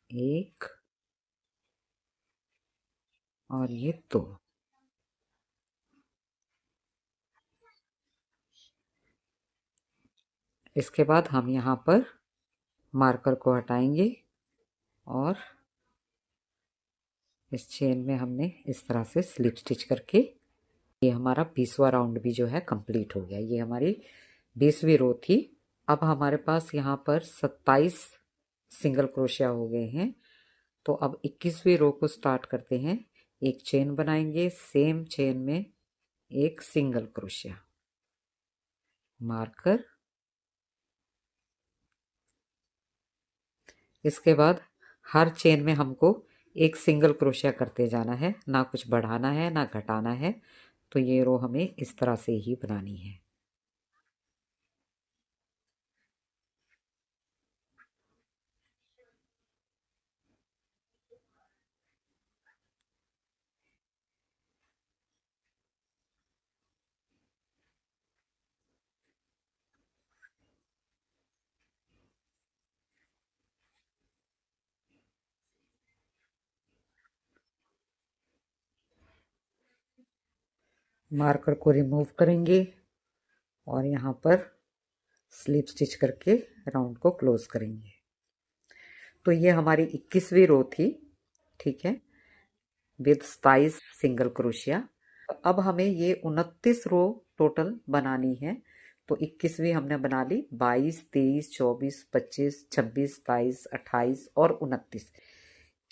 एक और ये 2। इसके बाद हम यहाँ पर मार्कर को हटाएंगे और इस चेन में हमने इस तरह से स्लिप स्टिच करके ये हमारा 20वां राउंड भी जो है कंप्लीट हो गया। ये हमारी 20वीं रो थी। अब हमारे पास यहाँ पर 27 सिंगल क्रोशिया हो गए हैं। तो अब 21वीं रो को स्टार्ट करते हैं। एक चेन बनाएंगे, सेम चेन में एक सिंगल क्रोशिया, मार्कर। इसके बाद हर चेन में हमको एक सिंगल क्रोशिया करते जाना है, ना कुछ बढ़ाना है ना घटाना है। तो ये रो हमें इस तरह से ही बनानी है। मार्कर को रिमूव करेंगे और यहाँ पर स्लिप स्टिच करके राउंड को क्लोज करेंगे। तो ये हमारी 21वीं रो थी, ठीक है, विद 27 सिंगल क्रोशिया। अब हमें ये 29 रो टोटल बनानी है। तो 21वीं हमने बना ली, 22, 23, 24, 25, 26, 27, 28 और 29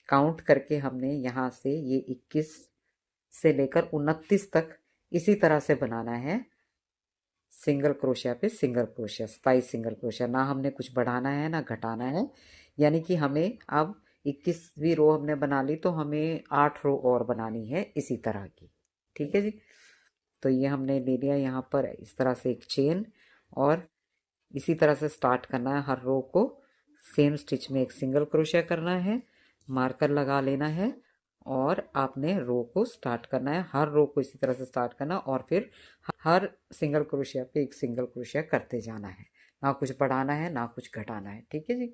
काउंट करके हमने यहाँ से ये 21 से लेकर 29 तक इसी तरह से बनाना है, सिंगल क्रोशिया पे सिंगल क्रोशिया, 27 सिंगल क्रोशिया। ना हमने कुछ बढ़ाना है ना घटाना है, यानी कि हमें अब 21वीं रो हमने बना ली तो हमें 8 रो और बनानी है इसी तरह की, ठीक है जी। तो ये हमने ले लिया यहाँ पर इस तरह से एक चेन, और इसी तरह से स्टार्ट करना है हर रो को। सेम स्टिच में एक सिंगल क्रोशिया करना है, मार्कर लगा लेना है और आपने रो को स्टार्ट करना है। हर रो को इसी तरह से स्टार्ट करना और फिर हर सिंगल क्रोशिया पे एक सिंगल क्रोशिया करते जाना है, ना कुछ बढ़ाना है ना कुछ घटाना है, ठीक है जी।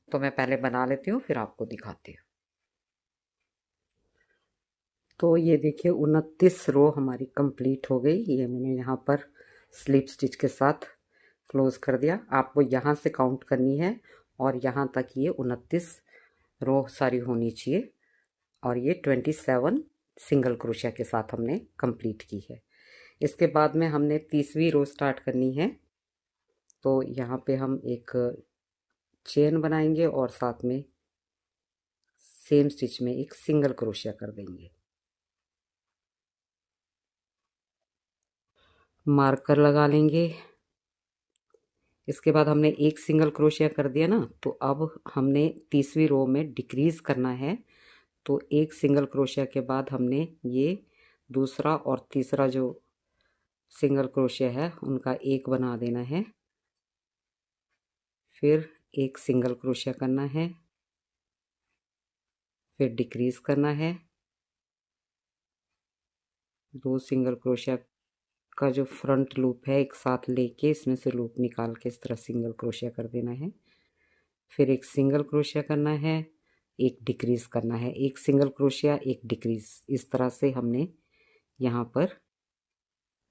तो मैं पहले बना लेती हूँ फिर आपको दिखाती हूँ। तो ये देखिए 29 रो हमारी कंप्लीट हो गई। ये मैंने यहाँ पर स्लिप स्टिच के साथ क्लोज कर दिया। आपको यहाँ से काउंट करनी है और यहाँ तक ये 29 रो सारी होनी चाहिए, और ये 27 सिंगल क्रोशिया के साथ हमने कंप्लीट की है। इसके बाद में हमने 30वीं रो स्टार्ट करनी है। तो यहाँ पे हम एक चेन बनाएंगे और साथ में सेम स्टिच में एक सिंगल क्रोशिया कर देंगे। मार्कर लगा लेंगे। इसके बाद हमने एक सिंगल क्रोशिया कर दिया ना, तो अब हमने 30वीं रो में डिक्रीज करना है। तो एक सिंगल क्रोशिया के बाद हमने ये दूसरा और तीसरा जो सिंगल क्रोशिया है उनका एक बना देना है, फिर एक सिंगल क्रोशिया करना है, फिर डिक्रीज करना है, दो सिंगल क्रोशिया का जो फ्रंट लूप है एक साथ लेके इसमें से लूप निकाल के इस तरह सिंगल क्रोशिया कर देना है, फिर एक सिंगल क्रोशिया करना है, एक डिक्रीज करना है, एक सिंगल क्रोशिया एक डिक्रीज। इस तरह से हमने यहाँ पर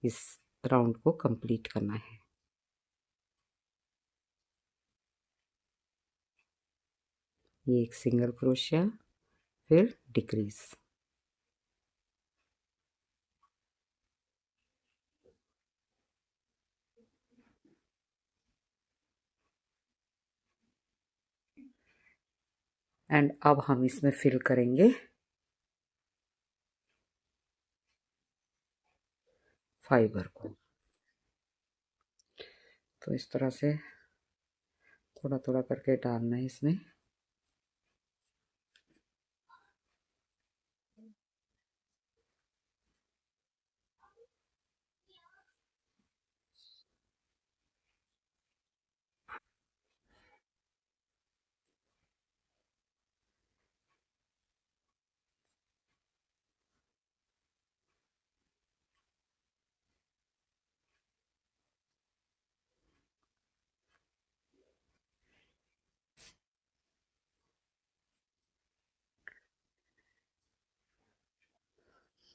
इस राउंड को कंप्लीट करना है। ये एक सिंगल क्रोशिया फिर डिक्रीज। एंड अब हम इसमें फिल करेंगे फाइबर को। तो इस तरह से थोड़ा थोड़ा करके डालना है इसमें।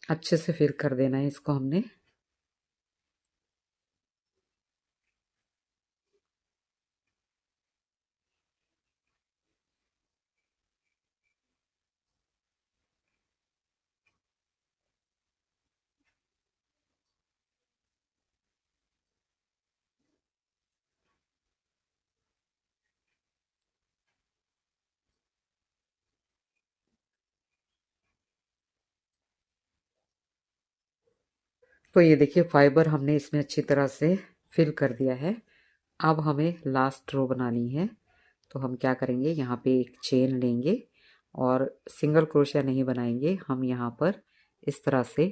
अच्छे से फिल कर देना है इसको हमने। तो ये देखिए फाइबर हमने इसमें अच्छी तरह से फिल कर दिया है। अब हमें लास्ट रो बनानी है। तो हम क्या करेंगे, यहाँ पे एक चेन लेंगे और सिंगल क्रोशिया नहीं बनाएंगे हम यहाँ पर। इस तरह से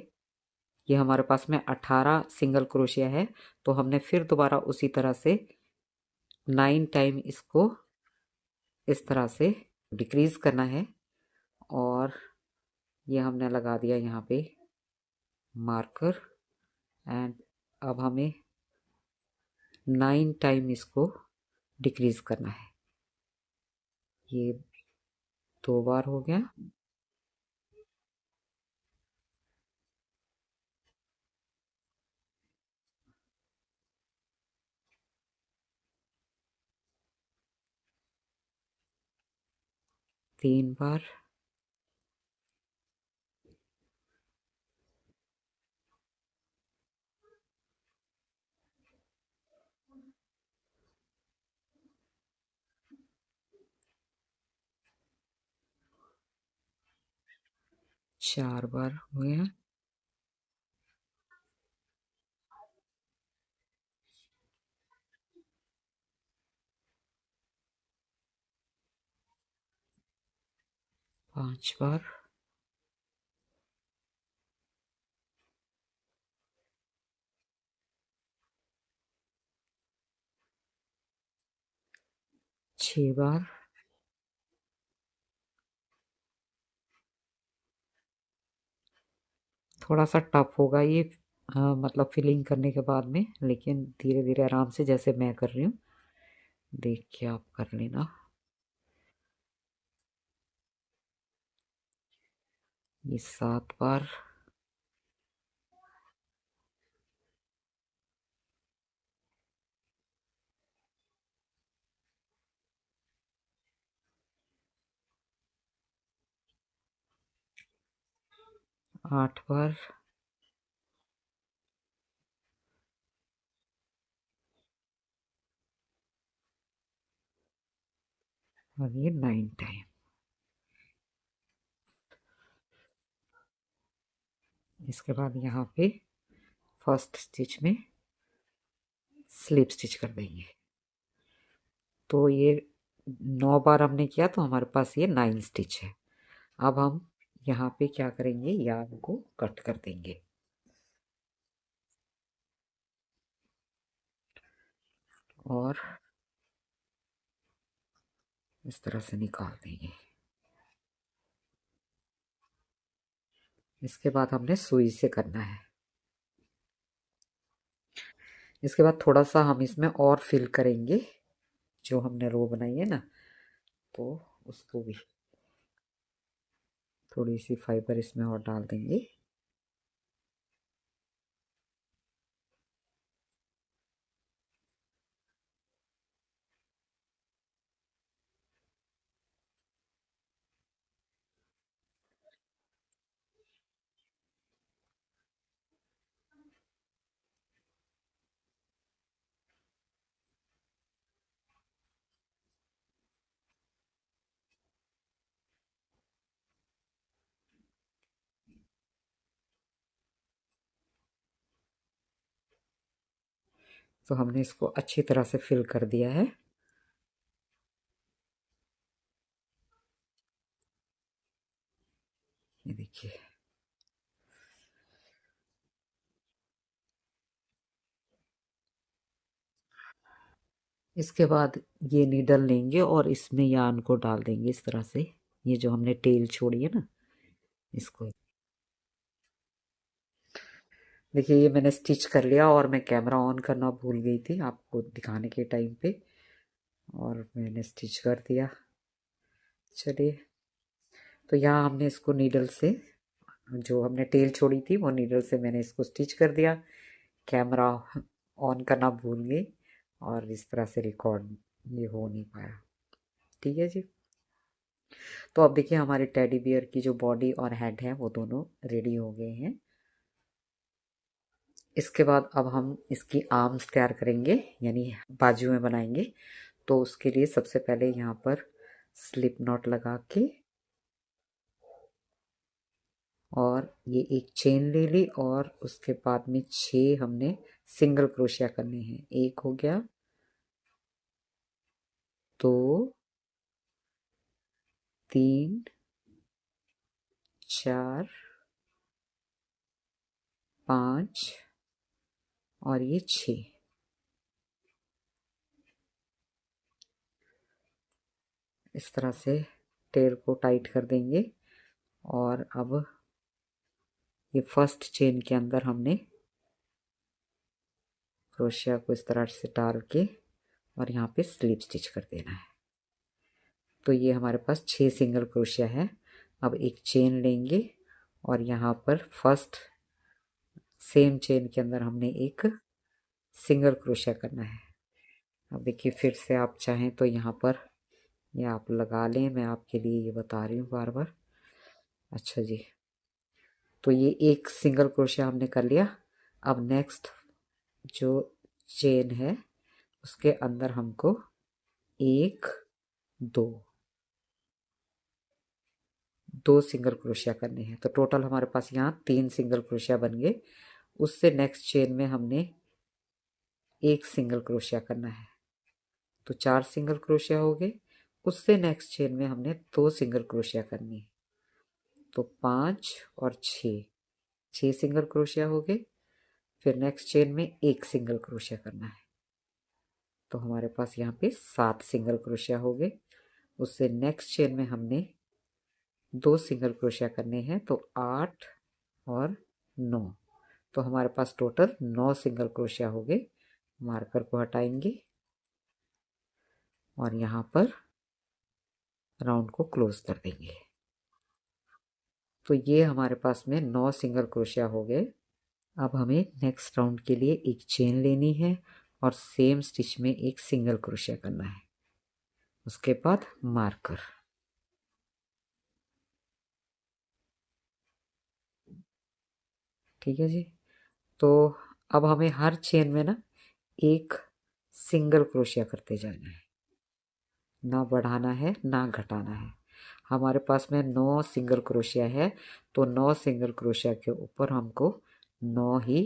ये हमारे पास में 18 सिंगल क्रोशिया है, तो हमने फिर दोबारा उसी तरह से 9 टाइम इसको इस तरह से डिक्रीज करना है। और ये हमने लगा दिया यहाँ पे मार्कर। एंड अब हमें 9 टाइम इसको डिक्रीज करना है। ये 2 बार हो गया। 3 बार, 4 बार हुए हैं, 5 बार, 6 बार, 'थोड़ा-सा टफ होगा ये मतलब फिलिंग करने के बाद में, लेकिन धीरे-धीरे आराम से जैसे मैं कर रही हूँ, देख के आप कर लेना। ये 7 बार, 8 बार, और ये 9 टाइम। इसके बाद यहाँ पे फर्स्ट स्टिच में स्लिप स्टिच कर देंगे। तो ये 9 बार हमने किया, तो हमारे पास ये 9 स्टिच है। अब हम यहाँ पे क्या करेंगे, यार्न को कट कर देंगे और इस तरह से निकाल देंगे। इसके बाद हमने सुई से करना है। इसके बाद थोड़ा सा हम इसमें और फिल करेंगे, जो हमने रो बनाई है ना, तो उसको भी थोड़ी सी फाइबर इसमें और डाल देंगे। तो हमने इसको अच्छी तरह से फिल कर दिया है। ये देखिए, इसके बाद ये नीडल लेंगे और इसमें यार्न को डाल देंगे इस तरह से। ये जो हमने टेल छोड़ी है ना, इसको देखिए, ये मैंने स्टिच कर लिया और मैं कैमरा ऑन करना भूल गई थी आपको दिखाने के टाइम पे, और मैंने स्टिच कर दिया। चलिए, तो यहाँ हमने इसको नीडल से, जो हमने टेल छोड़ी थी वो नीडल से मैंने इसको स्टिच कर दिया। कैमरा ऑन करना भूल गई और इस तरह से रिकॉर्ड ये हो नहीं पाया। ठीक है जी। तो अब देखिए, हमारे टेडी बियर की जो बॉडी और हेड है वो दोनों रेडी हो गए हैं। इसके बाद अब हम इसकी आर्म्स तैयार करेंगे, यानी बाजू में बनाएंगे। तो उसके लिए सबसे पहले यहाँ पर स्लिप नॉट लगा के और ये एक चेन ले ली, और उसके बाद में 6 हमने सिंगल क्रोशिया करने हैं। एक हो गया, 2, 3, 4, 5 और ये 6। इस तरह से टेल को टाइट कर देंगे। और अब ये फर्स्ट चेन के अंदर हमने क्रोशिया को इस तरह से डाल के और यहाँ पे स्लिप स्टिच कर देना है। तो ये हमारे पास 6 सिंगल क्रोशिया है। अब एक चेन लेंगे और यहाँ पर फर्स्ट सेम चेन के अंदर हमने एक सिंगल क्रोशिया करना है। अब देखिए, फिर से आप चाहें तो यहाँ पर ये आप लगा लें, मैं आपके लिए ये बता रही हूँ बार बार। अच्छा जी, तो ये एक सिंगल क्रोशिया हमने कर लिया। अब नेक्स्ट जो चेन है उसके अंदर हमको एक, दो, दो सिंगल क्रोशिया करने हैं। तो टोटल हमारे पास यहाँ 3 सिंगल क्रोशिया बन गए। उससे नेक्स्ट चेन में हमने एक सिंगल क्रोशिया करना है, तो 4 सिंगल क्रोशिया हो गए। उससे नेक्स्ट चेन में हमने 2 सिंगल क्रोशिया करनी है, तो 5 और 6, 6 सिंगल क्रोशिया हो गए। फिर नेक्स्ट चेन में एक सिंगल क्रोशिया करना है, तो हमारे पास यहाँ पे 7 सिंगल क्रोशिया हो गए। उससे नेक्स्ट चेन में हमने 2 सिंगल क्रोशिया करने हैं, तो 8 और 9, तो हमारे पास टोटल 9 सिंगल क्रोशिया हो गए। मार्कर को हटाएंगे और यहाँ पर राउंड को क्लोज कर देंगे। तो ये हमारे पास में 9 सिंगल क्रोशिया हो गए। अब हमें नेक्स्ट राउंड के लिए एक चेन लेनी है और सेम स्टिच में एक सिंगल क्रोशिया करना है। उसके बाद मार्कर, ठीक है जी। तो अब हमें हर चेन में ना एक सिंगल क्रोशिया करते जाना है, ना बढ़ाना है ना घटाना है। हमारे पास में 9 सिंगल क्रोशिया है, तो 9 सिंगल क्रोशिया के ऊपर हमको 9 ही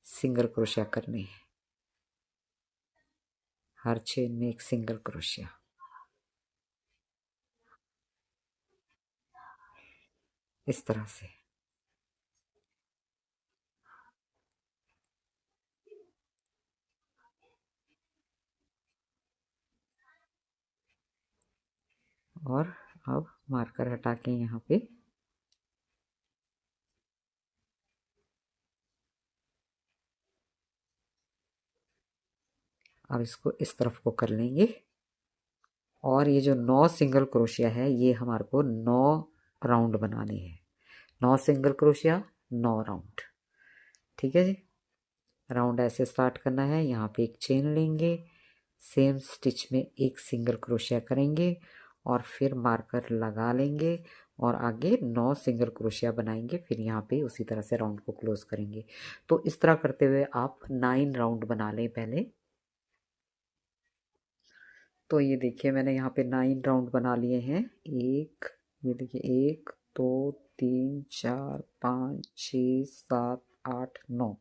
सिंगल क्रोशिया करने हैं। हर चेन में एक सिंगल क्रोशिया, इस तरह से। और अब मार्कर हटा के यहाँ पे अब इसको इस तरफ को कर लेंगे। और ये जो 9 सिंगल क्रोशिया है ये हमारे को 9 राउंड बनाने हैं। 9 सिंगल क्रोशिया, 9 राउंड, ठीक है जी। राउंड ऐसे स्टार्ट करना है, यहाँ पे एक चेन लेंगे, सेम स्टिच में एक सिंगल क्रोशिया करेंगे और फिर मार्कर लगा लेंगे और आगे 9 सिंगल क्रोशिया बनाएंगे। फिर यहाँ पे उसी तरह से राउंड को क्लोज करेंगे। तो इस तरह करते हुए आप 9 राउंड बना लें पहले। तो ये देखिए मैंने यहाँ पे 9 राउंड बना लिए हैं। एक, ये देखिए, 1 2 3 4 5 6 7 8 9।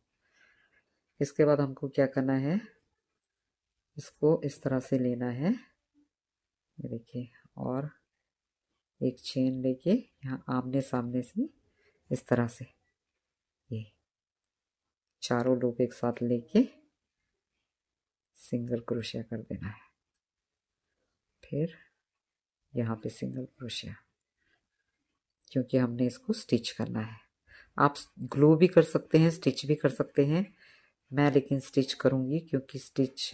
इसके बाद हमको क्या करना है, इसको इस तरह से लेना है, ये देखिए, और एक चेन लेके यहाँ आमने सामने से इस तरह से ये चारों लोग एक साथ लेके सिंगल क्रोशिया कर देना है। फिर यहाँ पे सिंगल क्रोशिया, क्योंकि हमने इसको स्टिच करना है। आप ग्लू भी कर सकते हैं, स्टिच भी कर सकते हैं। मैं लेकिन स्टिच करूँगी, क्योंकि स्टिच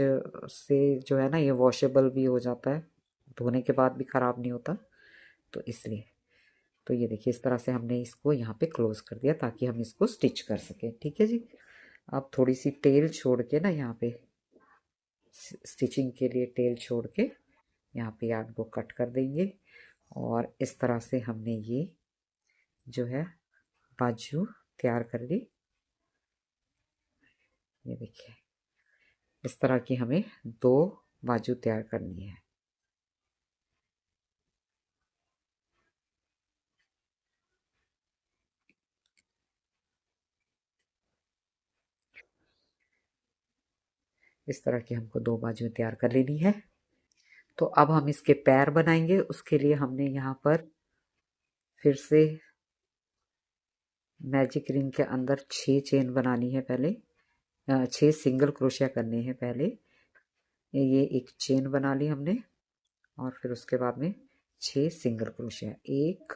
से जो है ना ये वॉशेबल भी हो जाता है, धोने के बाद भी ख़राब नहीं होता, तो इसलिए। तो ये देखिए इस तरह से हमने इसको यहाँ पे क्लोज कर दिया ताकि हम इसको स्टिच कर सकें, ठीक है जी। अब थोड़ी सी टेल छोड़ के ना यहाँ पे स्टिचिंग के लिए टेल छोड़ के यहाँ पे यार्न को कट कर देंगे। और इस तरह से हमने ये जो है बाजू तैयार कर ली। ये देखिए इस तरह की हमें 2 बाजू तैयार करनी है। इस तरह की हमको 2 बाजू तैयार कर लेनी है। तो अब हम इसके पैर बनाएंगे। उसके लिए हमने यहाँ पर फिर से मैजिक रिंग के अंदर 6 चेन बनानी है पहले, 6 सिंगल क्रोशिया करने हैं पहले। ये एक चेन बना ली हमने और फिर उसके बाद में 6 सिंगल क्रोशिया, 1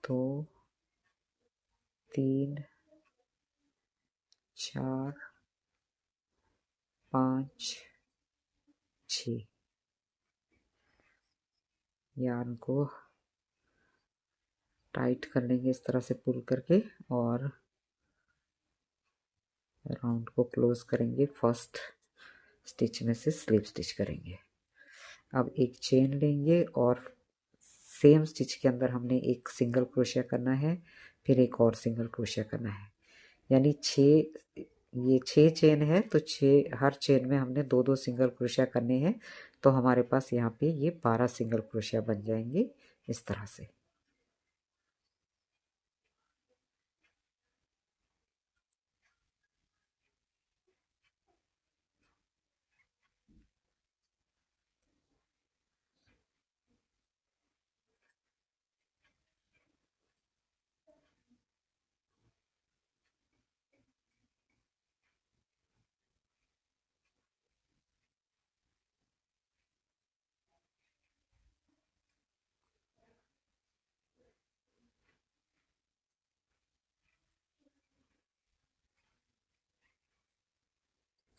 2 3 4 5 6। यार्न को टाइट कर लेंगे इस तरह से पुल करके और राउंड को क्लोज करेंगे फर्स्ट स्टिच में से स्लिप स्टिच करेंगे। अब एक चेन लेंगे और सेम स्टिच के अंदर हमने एक सिंगल क्रोशिया करना है, फिर एक और सिंगल क्रोशिया करना है। यानी ये 6 चेन है, तो 6 हर चेन में हमने 2-2 सिंगल क्रोशिया करने हैं। तो हमारे पास यहाँ पे ये 12 सिंगल क्रोशिया बन जाएंगे इस तरह से।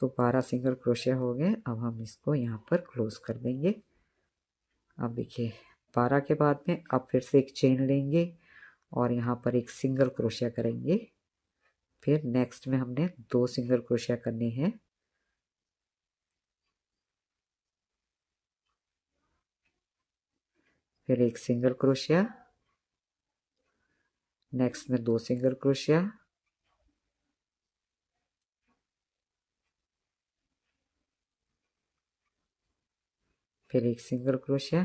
तो 12 सिंगल क्रोशिया हो गए। अब हम इसको यहाँ पर क्लोज कर देंगे। अब देखिए 12 के बाद में अब फिर से एक चेन लेंगे और यहाँ पर एक सिंगल क्रोशिया करेंगे। फिर नेक्स्ट में हमने 2 सिंगल क्रोशिया करने हैं। फिर एक सिंगल क्रोशिया, नेक्स्ट में 2 सिंगल क्रोशिया, फिर एक सिंगल क्रोशिया,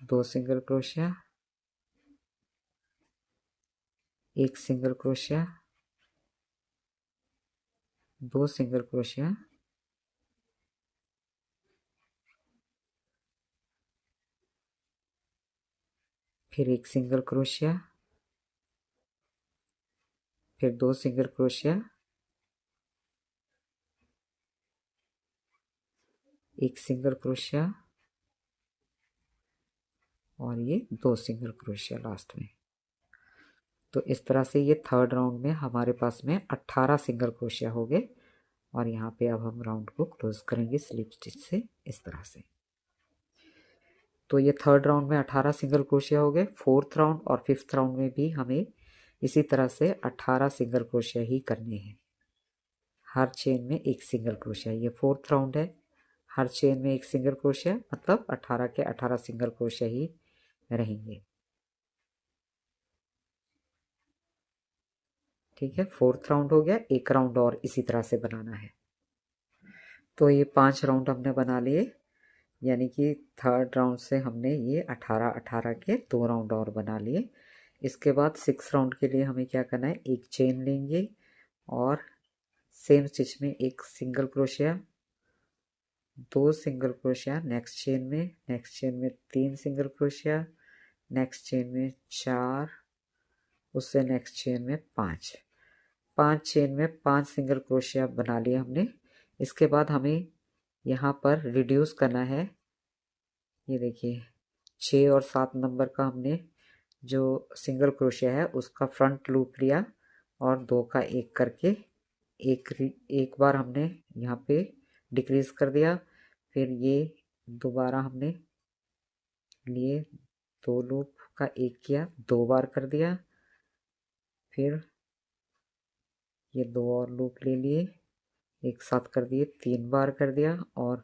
2 सिंगल क्रोशिया, एक सिंगल क्रोशिया, 2 सिंगल क्रोशिया, फिर एक सिंगल क्रोशिया, फिर 2 सिंगल क्रोशिया, एक सिंगल क्रोशिया और ये 2 सिंगल क्रोशिया लास्ट में। तो इस तरह से ये थर्ड राउंड में हमारे पास में 18 सिंगल क्रोशिया हो गए। और यहाँ पे अब हम राउंड को क्लोज करेंगे स्लिप स्टिच से इस तरह से। तो ये थर्ड राउंड में 18 सिंगल क्रोशिया हो गए। फोर्थ राउंड और फिफ्थ राउंड में भी हमें इसी तरह से 18 सिंगल क्रोशिया ही करने हैं। हर चेन में एक सिंगल क्रोशिया। ये फोर्थ राउंड है, हर चेन में एक सिंगल क्रोशिया, मतलब 18 के 18 सिंगल क्रोशिया ही रहेंगे। ठीक है, फोर्थ राउंड हो गया। एक राउंड और इसी तरह से बनाना है। तो ये 5 राउंड हमने बना लिए, यानी कि थर्ड राउंड से हमने ये 18-18 के 2 राउंड और बना लिए। इसके बाद 6 राउंड के लिए हमें क्या करना है, एक चेन लेंगे और सेम स्टिच में एक single crochet, 2 single crochet, next chain में 3 सिंगल क्रोशिया, नेक्स्ट चेन में 4, उससे नेक्स्ट चेन में 5 चेन में 5 सिंगल क्रोशिया बना लिया हमने। इसके बाद हमें यहाँ पर रिड्यूस करना है। ये देखिए 6 और 7 नंबर का हमने जो सिंगल क्रोशिया है उसका फ्रंट लूप लिया और 2 का एक करके एक बार हमने यहाँ पे डिक्रीज कर दिया। फिर ये दोबारा हमने लिए 2 लूप का एक किया, 2 बार कर दिया। फिर ये 2 और लूप ले लिए, एक साथ कर दिए, 3 बार कर दिया। और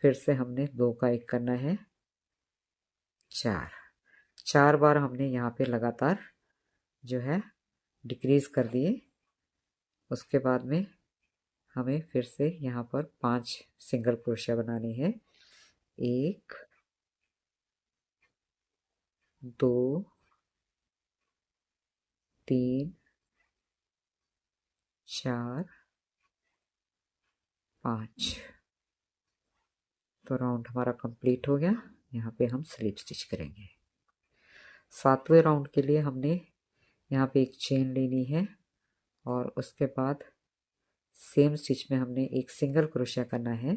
फिर से हमने 2 का एक करना है, 4 बार हमने यहाँ पे लगातार जो है डिक्रीज कर दिए। उसके बाद में हमें फिर से यहाँ पर 5 सिंगल क्रोशिया बनानी है। 1 2 3 4 5। तो राउंड हमारा कंप्लीट हो गया। यहाँ पे हम स्लिप स्टिच करेंगे। 7वें राउंड के लिए हमने यहाँ पे एक चेन लेनी है और उसके बाद सेम स्टिच में हमने एक सिंगल क्रोशिया करना है।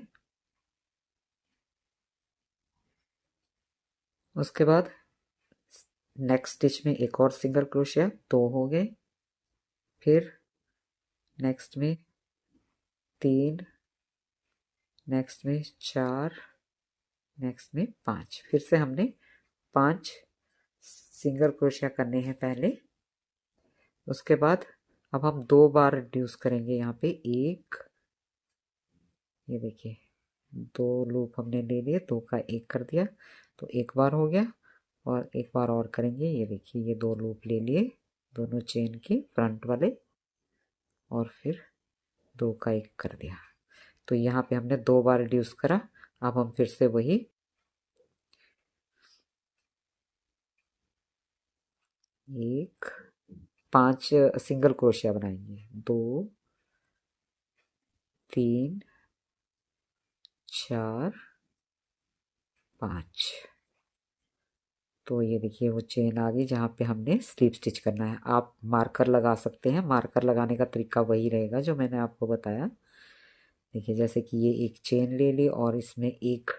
उसके बाद नेक्स्ट स्टिच में एक और सिंगल क्रोशिया, 2 हो गए। फिर नेक्स्ट में 3, नेक्स्ट में 4, नेक्स्ट में 5। फिर से हमने 5 सिंगल क्रोशिया करने हैं पहले। उसके बाद अब हम 2 बार रिड्यूस करेंगे यहाँ पे। एक, ये देखिए 2 लूप हमने ले लिए, 2 का 1 कर दिया तो एक बार हो गया। और एक बार और करेंगे, ये देखिए ये 2 लूप ले लिए दोनों चेन के फ्रंट वाले, और फिर 2 का 1 कर दिया। तो यहाँ पे हमने 2 बार रिड्यूस करा। अब हम फिर से वही एक 5 सिंगल क्रोशिया बनाएंगे। 2 3 4 5। तो ये देखिए वो चेन आ गई जहाँ पे हमने स्लीप स्टिच करना है। आप मार्कर लगा सकते हैं, मार्कर लगाने का तरीका वही रहेगा जो मैंने आपको बताया। देखिए जैसे कि ये एक चेन ले ली और इसमें एक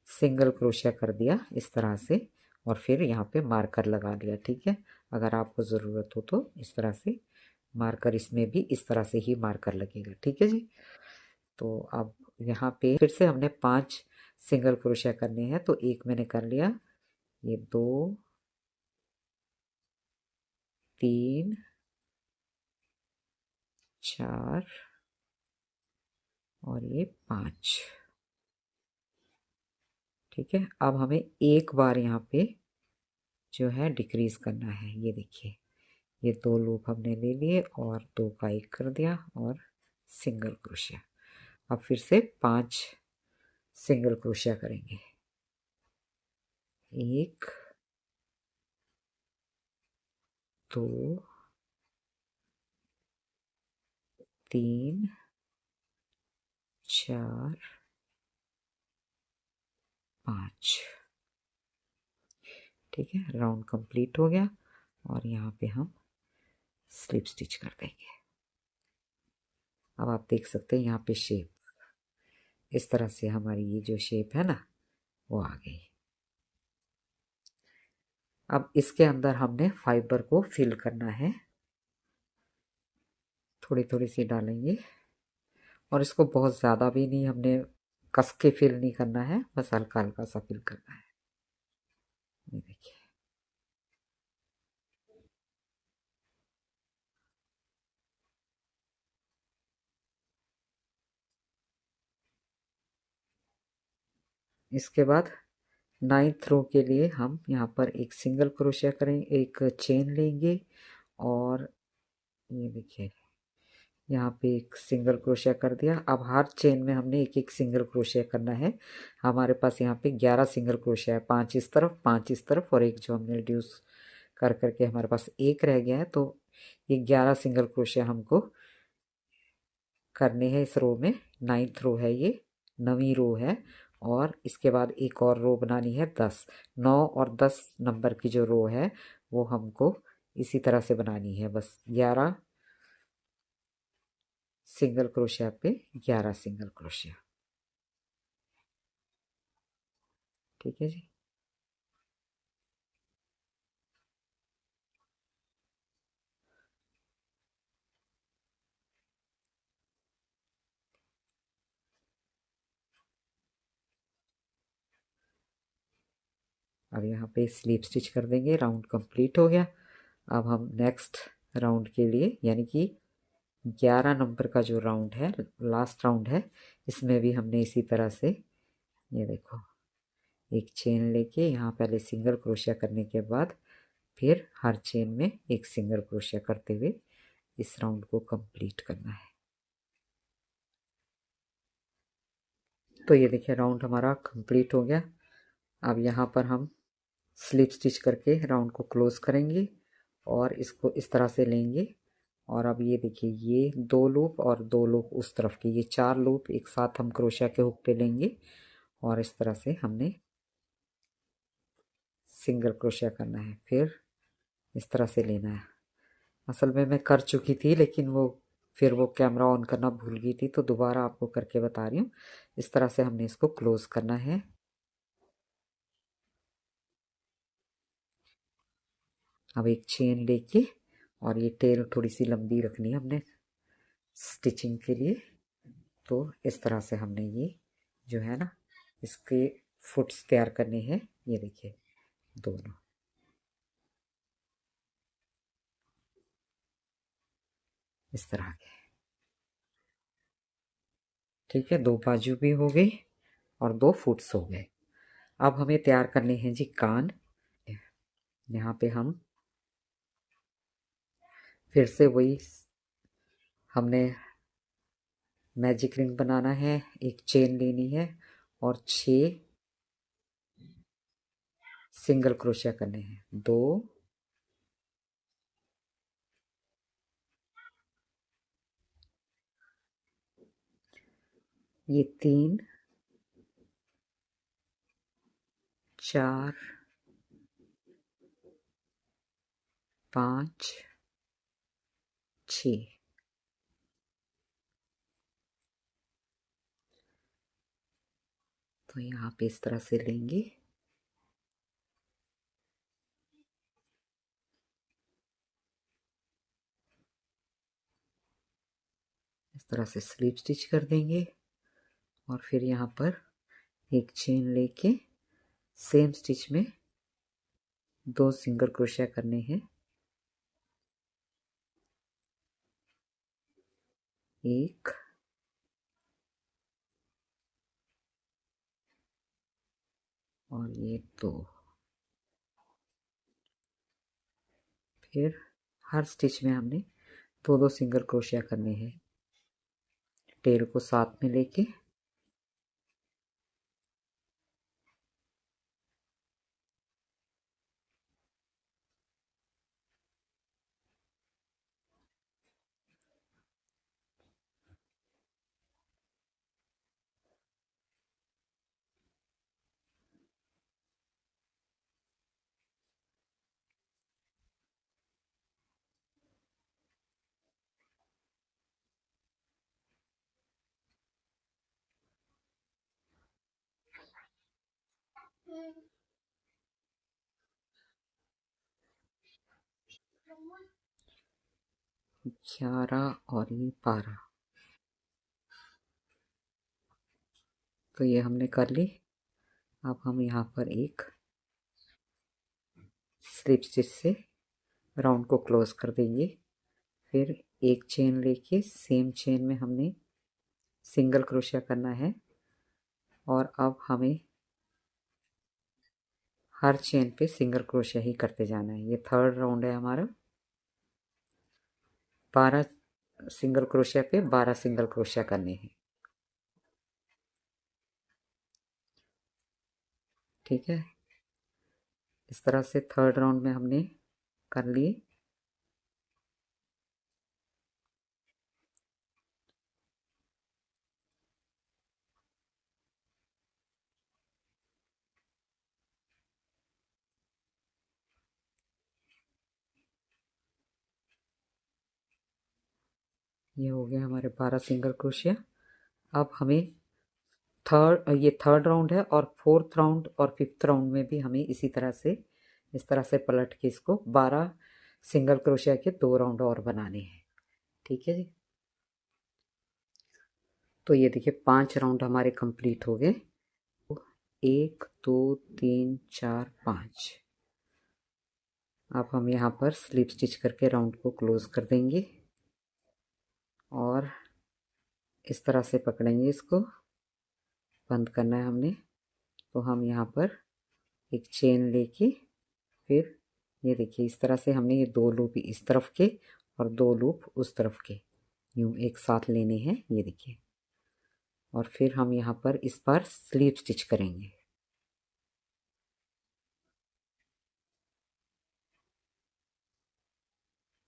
सिंगल क्रोशिया कर दिया इस तरह से, और फिर यहाँ पे मार्कर लगा लिया। ठीक है, अगर आपको ज़रूरत हो तो इस तरह से मार्कर, इसमें भी इस तरह से ही मार्कर लगेगा। ठीक है जी। तो अब यहाँ पे फिर से हमने 5 सिंगल क्रोशिया करने हैं। तो एक मैंने कर लिया, ये 2 3 4 और ये 5। ठीक है, अब हमें एक बार यहाँ पे जो है डिक्रीज करना है। ये देखिए ये 2 लूप हमने ले लिए और 2 का 1 कर दिया और सिंगल क्रोशिया। अब फिर से 5 सिंगल क्रोशिया करेंगे। 1 2 3 4 5। ठीक है, राउंड कंप्लीट हो गया और यहाँ पे हम स्लिप स्टिच कर देंगे। अब आप देख सकते हैं यहाँ पे शेप इस तरह से, हमारी ये जो शेप है ना वो आ गई। अब इसके अंदर हमने फाइबर को फिल करना है, थोड़ी थोड़ी सी डालेंगे। और इसको बहुत ज़्यादा भी नहीं हमने कस के फिल नहीं करना है, बस हल्का हल्का सा फिल करना है। ये देखिए इसके बाद 9th रो के लिए हम यहाँ पर एक सिंगल क्रोशिया करेंगे, एक चेन लेंगे और ये देखिए यहाँ पे एक सिंगल क्रोशिया कर दिया। अब हर चेन में हमने एक एक सिंगल क्रोशिया करना है। हमारे पास यहाँ पे 11 सिंगल क्रोशिया है, 5 इस तरफ 5 इस तरफ और एक जो हमने रिड्यूस कर करके हमारे पास एक रह गया है। तो ये 11 सिंगल क्रोशिया हमको करने हैं इस रो में। 9th रो है ये, 9वीं रो है। और इसके बाद एक और रो बनानी है 10। 9 और 10 नंबर की जो रो है वो हमको इसी तरह से बनानी है, बस 11 सिंगल क्रोशिया पे 11 सिंगल क्रोशिया। ठीक है जी। अब यहाँ पे स्लीप स्टिच कर देंगे, राउंड कंप्लीट हो गया। अब हम नेक्स्ट राउंड के लिए, यानी कि 11 नंबर का जो राउंड है, लास्ट राउंड है, इसमें भी हमने इसी तरह से ये देखो एक चेन लेके यहाँ पहले सिंगल क्रोशिया करने के बाद फिर हर चेन में एक सिंगल क्रोशिया करते हुए इस राउंड को कंप्लीट करना है। तो ये देखिए राउंड हमारा कंप्लीट हो गया। अब यहाँ पर हम स्लिप स्टिच करके राउंड को क्लोज करेंगे और इसको इस तरह से लेंगे। और अब ये देखिए ये 2 लूप और 2 लूप उस तरफ के, ये 4 लूप एक साथ हम क्रोशिया के हुक पे लेंगे और इस तरह से हमने सिंगल क्रोशिया करना है, फिर इस तरह से लेना है। असल में मैं कर चुकी थी लेकिन वो फिर वो कैमरा ऑन करना भूल गई थी, तो दोबारा आपको करके बता रही हूँ। इस तरह से हमने इसको क्लोज करना है। अब एक चेन लेके, और ये टेल थोड़ी सी लंबी रखनी है हमने स्टिचिंग के लिए। तो इस तरह से हमने ये जो है ना इसके फुट्स तैयार करने हैं। ये देखिए दोनों। इस तरह के। ठीक है, 2 बाजू भी हो गई और 2 फुट्स हो गए। अब हमें तैयार करने हैं जी कान। यहाँ पे हम फिर से वही, हमने मैजिक रिंग बनाना है, एक चेन लेनी है और 6 सिंगल क्रोशिया करने हैं। 2, ये 3, 4, 5, 6। तो यहाँ पे इस तरह से लेंगे, इस तरह से स्लिप स्टिच कर देंगे और फिर यहाँ पर एक चेन लेके सेम स्टिच में 2 सिंगल क्रोशिया करने हैं। 1 और ये 2। फिर हर स्टिच में हमने 2 सिंगल क्रोशिया करने हैं, टेल को साथ में लेके। ग्यारह और ये 12। तो ये हमने कर ली। अब हम यहाँ पर एक स्लिप स्टिच से राउंड को क्लोज कर देंगे। फिर एक चेन लेके सेम चेन में हमने सिंगल क्रोशिया करना है और अब हमें हर चेन पे सिंगल क्रोशिया ही करते जाना है। ये थर्ड राउंड है हमारा। 12 सिंगल क्रोशिया पे 12 सिंगल क्रोशिया करने हैं। ठीक है, इस तरह से थर्ड राउंड में हमने कर लिए। ये हो गया हमारे 12 सिंगल क्रोशिया। अब हमें ये थर्ड राउंड है और फोर्थ राउंड और फिफ्थ राउंड में भी हमें इसी तरह से, इस तरह से पलट के इसको 12 सिंगल क्रोशिया के 2 राउंड और बनाने हैं। ठीक है जी। तो ये देखिए 5 राउंड हमारे कंप्लीट हो गए। 1 2 3 4 5। अब हम यहाँ पर स्लिप स्टिच करके राउंड को क्लोज कर देंगे और इस तरह से पकड़ेंगे, इसको बंद करना है हमने। तो हम यहाँ पर एक चेन लेके फिर ये देखिए इस तरह से हमने ये 2 लूप इस तरफ के और 2 लूप उस तरफ के यूं एक साथ लेने हैं। ये देखिए, और फिर हम यहाँ पर इस बार स्लीव स्टिच करेंगे।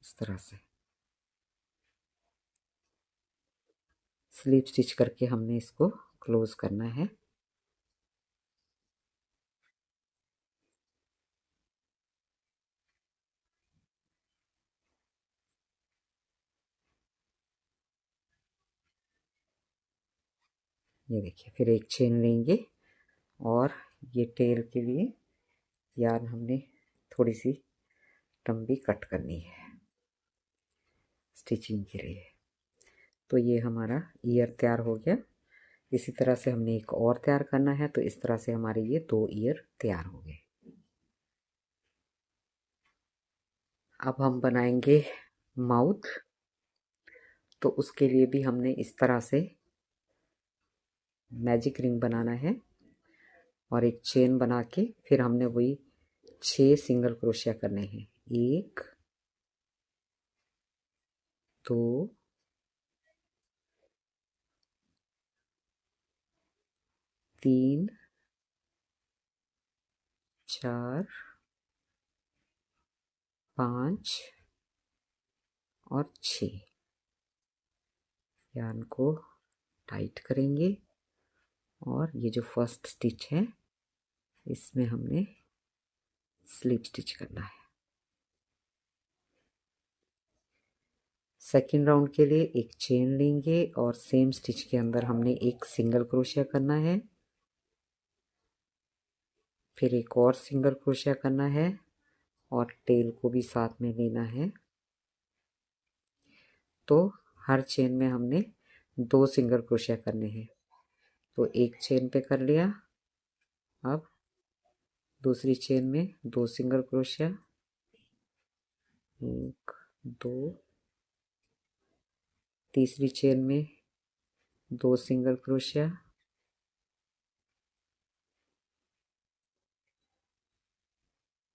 इस तरह से स्लीव स्टिच करके हमने इसको क्लोज करना है। ये देखिए, फिर एक चेन लेंगे और ये टेल के लिए यार हमने थोड़ी सी लंबी कट करनी है स्टिचिंग के लिए। तो ये हमारा ईयर तैयार हो गया। इसी तरह से हमने एक और तैयार करना है। तो इस तरह से हमारे ये 2 ईयर तैयार हो गए। अब हम बनाएंगे माउथ। तो उसके लिए भी हमने इस तरह से मैजिक रिंग बनाना है और एक चेन बना के फिर हमने वही 6 सिंगल क्रोशिया करने हैं। 1 2 3 4 5 और 6। यान को टाइट करेंगे और ये जो फर्स्ट स्टिच है इसमें हमने स्लिप स्टिच करना है। सेकेंड राउंड के लिए एक चेन लेंगे और सेम स्टिच के अंदर हमने एक सिंगल क्रोशिया करना है, फिर एक और सिंगल क्रोशिया करना है और टेल को भी साथ में लेना है। तो हर चेन में हमने 2 सिंगल क्रोशिया करने हैं। तो एक चेन पे कर लिया, अब दूसरी चेन में 2 सिंगल क्रोशिया, 1 2, तीसरी चेन में 2 सिंगल क्रोशिया,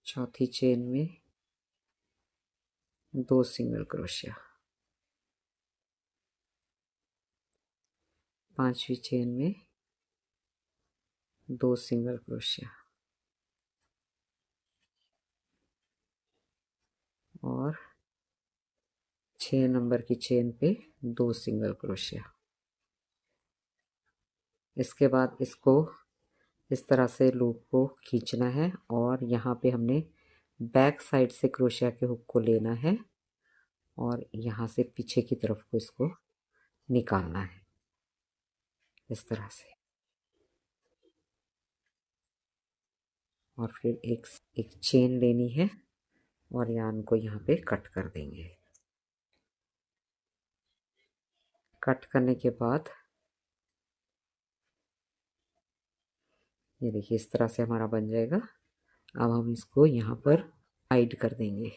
चौथी चेन में 2 सिंगल क्रोशिया, पांचवी चेन में 2 सिंगल क्रोशिया और 6 नंबर की चेन पे 2 सिंगल क्रोशिया। इसके बाद इसको इस तरह से लूप को खींचना है और यहाँ पे हमने बैक साइड से क्रोशिया के हुक को लेना है और यहाँ से पीछे की तरफ को इसको निकालना है इस तरह से। और फिर एक चेन लेनी है और यान को यहाँ पे कट कर देंगे। कट करने के बाद ये देखिए इस तरह से हमारा बन जाएगा। अब हम इसको यहाँ पर हाइड कर देंगे।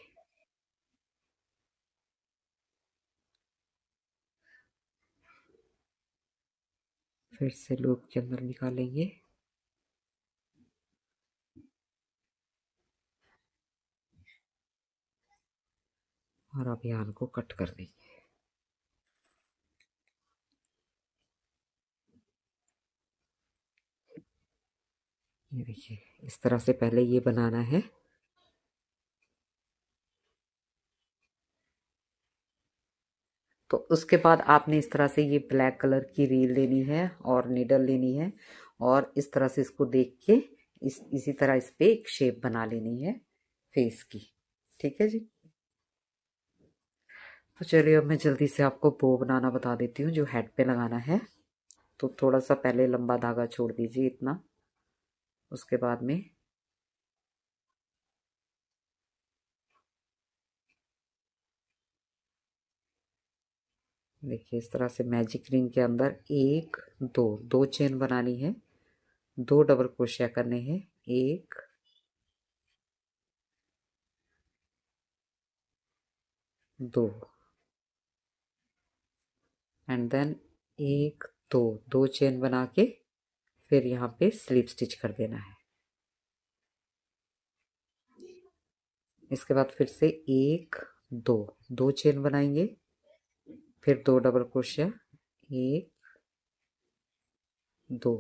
फिर से लूप के अंदर निकालेंगे और अब यान को कट कर देंगे। ये देखिए इस तरह से पहले ये बनाना है। तो उसके बाद आपने इस तरह से ये ब्लैक कलर की रील लेनी है और नीडल लेनी है और इस तरह से इसको देख के इसी तरह इस पे एक शेप बना लेनी है फेस की। ठीक है जी। तो चलिए अब मैं जल्दी से आपको बो बनाना बता देती हूँ जो हेड पे लगाना है। तो थोड़ा सा पहले लंबा धागा छोड़ दीजिए इतना, उसके बाद में देखिए इस तरह से मैजिक रिंग के अंदर 1 2 2 चेन बनानी है, 2 डबल क्रोशिया करने हैं, 1 2 एंड देन 1 2 2 चेन बना के फिर यहाँ पे स्लिप स्टिच कर देना है। इसके बाद फिर से 1 2 2 चेन बनाएंगे, फिर 2 डबल क्रोशिया, 1 2,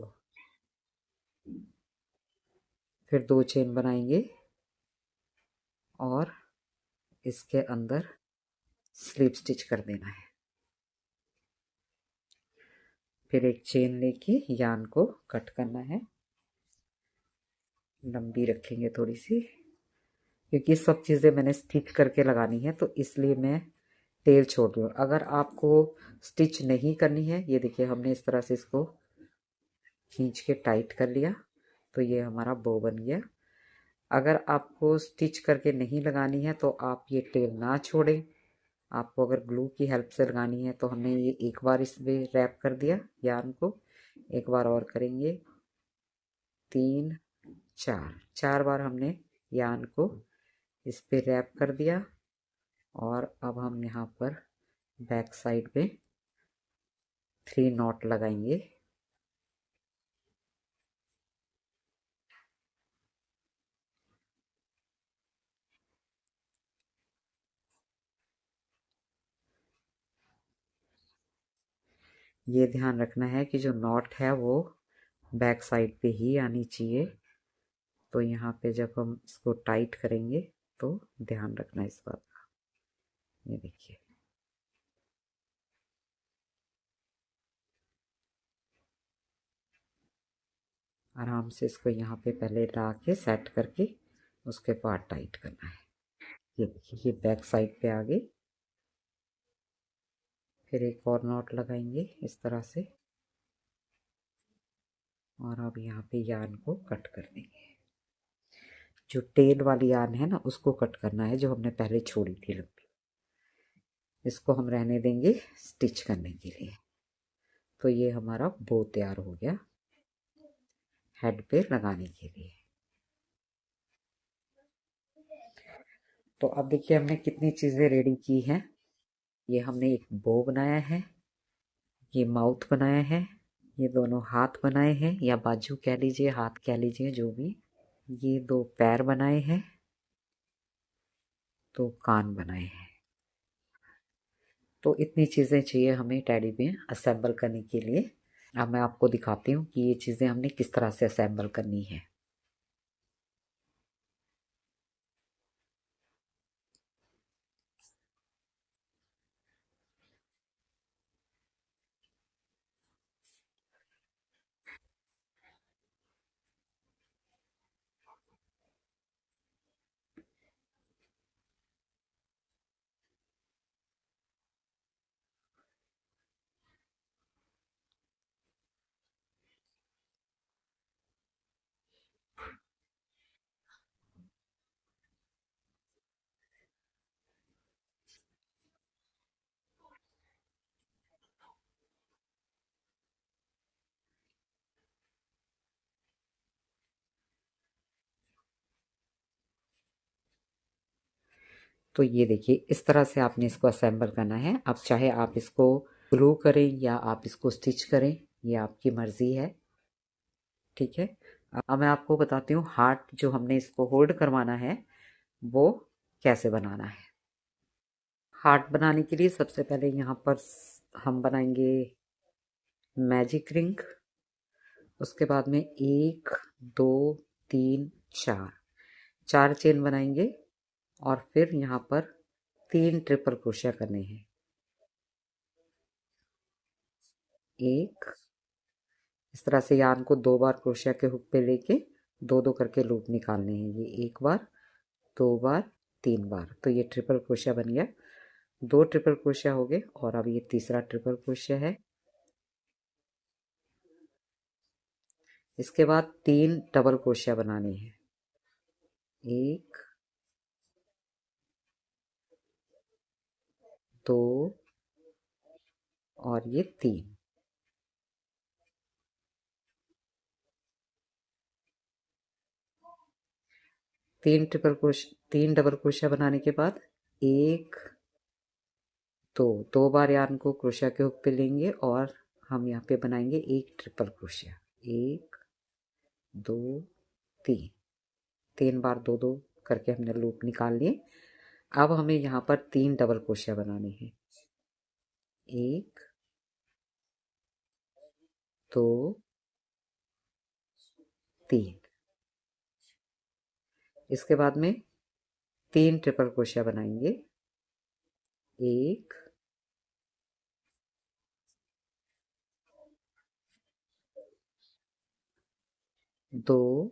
फिर 2 चेन बनाएंगे और इसके अंदर स्लिप स्टिच कर देना है। फिर एक चेन लेके यान को कट करना है, लंबी रखेंगे थोड़ी सी क्योंकि सब चीज़ें मैंने स्टिच करके लगानी है तो इसलिए मैं टेल छोड़ दूँ। अगर आपको स्टिच नहीं करनी है, ये देखिए हमने इस तरह से इसको खींच के टाइट कर लिया तो ये हमारा बो बन गया। अगर आपको स्टिच करके नहीं लगानी है तो आप ये टेल ना छोड़ें। आपको अगर ग्लू की हेल्प से लगानी है तो हमने ये एक बार इसमें रैप कर दिया यार्न को, एक बार और करेंगे, 3 4 4 बार हमने यार्न को इस पे रैप कर दिया और अब हम यहाँ पर बैक साइड पे 3 नॉट लगाएंगे। ये ध्यान रखना है कि जो नॉट है वो बैक साइड पे ही आनी चाहिए। तो यहाँ पे जब हम इसको टाइट करेंगे तो ध्यान रखना इस बात का। ये देखिए, आराम से इसको यहाँ पे पहले ला के सेट करके उसके बाद टाइट करना है। ये देखिए, ये बैक साइड पे आ गई। फिर एक और नॉट लगाएंगे इस तरह से, और अब यहाँ पे यार्न को कट कर देंगे। जो टेल वाली यार्न है ना, उसको कट करना है, जो हमने पहले छोड़ी थी लंबी। इसको हम रहने देंगे स्टिच करने के लिए। तो ये हमारा बो तैयार हो गया हेड पे लगाने के लिए। तो अब देखिए हमने कितनी चीज़ें रेडी की हैं। ये हमने एक बो बनाया है, ये माउथ बनाया है, ये दोनों हाथ बनाए हैं या बाजू कह लीजिए, हाथ कह लीजिए, जो भी। ये 2 पैर बनाए हैं, 2 कान बनाए हैं। तो इतनी चीज़ें चाहिए हमें टेडी बेयर असेंबल करने के लिए। अब मैं आपको दिखाती हूँ कि ये चीज़ें हमने किस तरह से असेंबल करनी है। तो ये देखिए, इस तरह से आपने इसको असेंबल करना है। अब चाहे आप इसको ग्लू करें या आप इसको स्टिच करें, ये आपकी मर्जी है। ठीक है, अब मैं आपको बताती हूँ हार्ट जो हमने इसको होल्ड करवाना है वो कैसे बनाना है। हार्ट बनाने के लिए सबसे पहले यहाँ पर हम बनाएंगे मैजिक रिंग। उसके बाद में 1 2 3 4 4 चेन बनाएंगे, और फिर यहाँ पर 3 ट्रिपल क्रोशिया करने हैं। एक, इस तरह से यार्न को 2 बार क्रोशिया के हुक पे लेके 2 2 करके लूप निकालने हैं। ये 1 बार, 2 बार, 3 बार। तो ये ट्रिपल क्रोशिया बन गया। 2 ट्रिपल क्रोशिया हो गए, और अब ये तीसरा ट्रिपल क्रोशिया है। इसके बाद 3 डबल क्रोशिया बनाने हैं। 1 2 और ये 3। 3 डबल क्रोशिया बनाने के बाद 1 2 2 बार यार्न को क्रोशिया के हुक पे लेंगे, और हम यहाँ पे बनाएंगे एक ट्रिपल क्रोशिया। 1 2 3, 3 बार 2 2 करके हमने लूप निकाल लिए। अब हमें यहाँ पर 3 डबल क्रोशिया बनाने हैं। 1 2 3। इसके बाद में 3 ट्रिपल क्रोशिया बनाएंगे। 1 2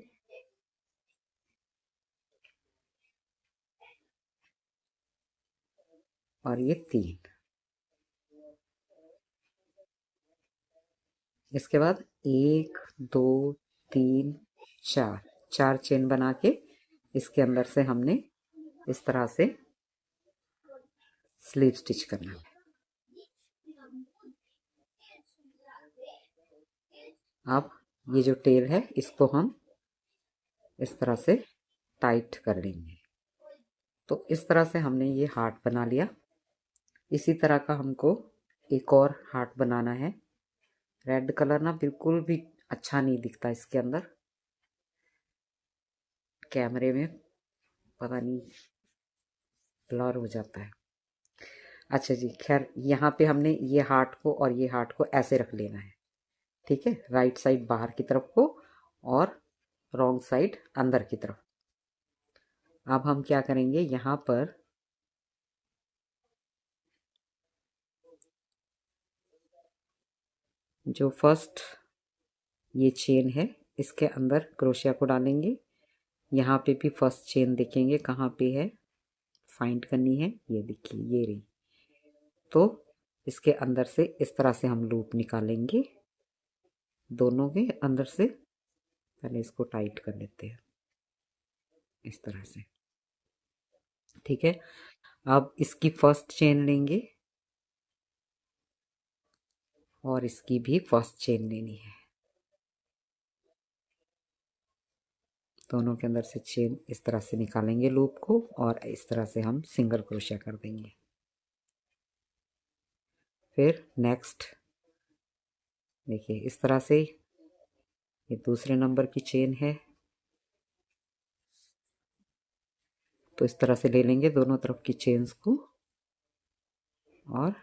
और ये 3। इसके बाद 1 2 3 4, 4 चेन बना के इसके अंदर से हमने इस तरह से स्लीव स्टिच करना है। अब ये जो टेल है इसको हम इस तरह से टाइट कर लेंगे। तो इस तरह से हमने ये हार्ट बना लिया। इसी तरह का हमको एक और हार्ट बनाना है। रेड कलर ना बिल्कुल भी अच्छा नहीं दिखता इसके अंदर, कैमरे में पता नहीं ब्लर हो जाता है। अच्छा जी, खैर यहाँ पे हमने ये हार्ट को और ये हार्ट को ऐसे रख लेना है। ठीक है, राइट साइड बाहर की तरफ को और रॉन्ग साइड अंदर की तरफ। अब हम क्या करेंगे, यहाँ पर जो फर्स्ट ये चेन है इसके अंदर क्रोशिया को डालेंगे। यहाँ पे भी फर्स्ट चेन देखेंगे कहाँ पे है, फाइंड करनी है। ये देखिए, ये रही। तो इसके अंदर से इस तरह से हम लूप निकालेंगे दोनों के अंदर से। पहले इसको टाइट कर लेते हैं इस तरह से। ठीक है, अब इसकी फर्स्ट चेन लेंगे और इसकी भी फर्स्ट चेन लेनी है। दोनों के अंदर से चेन इस तरह से निकालेंगे लूप को, और इस तरह से हम सिंगल क्रोशिया कर देंगे। फिर नेक्स्ट देखिए, इस तरह से ये दूसरे नंबर की चेन है, तो इस तरह से ले लेंगे दोनों तरफ की चेन्स को, और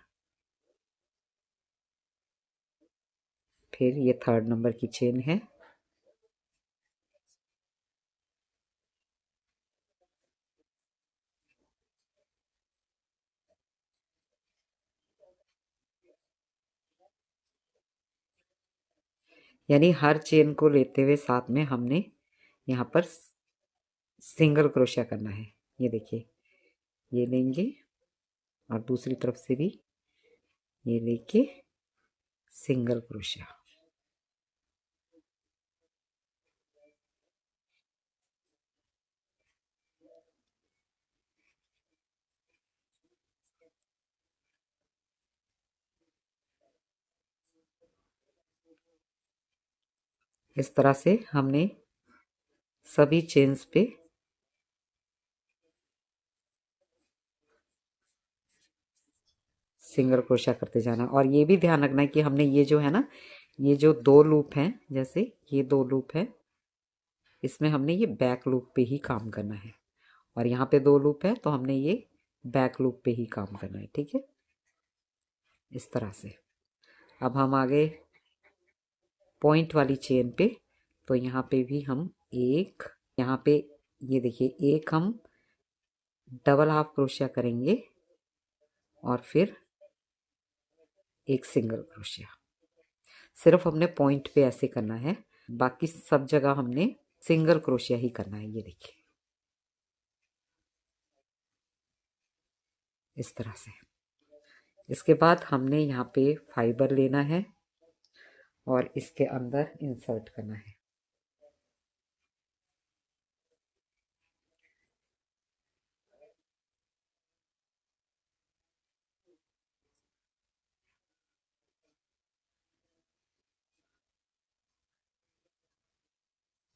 फिर ये थर्ड नंबर की चेन है। यानी हर चेन को लेते हुए साथ में हमने यहाँ पर सिंगल क्रोशिया करना है। ये देखिए, ये लेंगे और दूसरी तरफ से भी ये लेके सिंगल क्रोशिया। इस तरह से हमने सभी चेन्स पे सिंगल क्रोशिया करते जाना। और ये भी ध्यान रखना है कि हमने ये जो है ना, ये जो दो लूप हैं, जैसे ये दो लूप है, इसमें हमने ये बैक लूप पे ही काम करना है, और यहाँ पे दो लूप है तो हमने ये बैक लूप पे ही काम करना है। ठीक है, इस तरह से। अब हम आगे पॉइंट वाली चेन पे, तो यहाँ पे भी हम एक, यहाँ पे ये देखिए, एक हम डबल हाफ क्रोशिया करेंगे और फिर एक सिंगल क्रोशिया। सिर्फ हमने पॉइंट पे ऐसे करना है, बाकी सब जगह हमने सिंगल क्रोशिया ही करना है। ये देखिए, इस तरह से। इसके बाद हमने यहाँ पे फाइबर लेना है और इसके अंदर इंसर्ट करना है।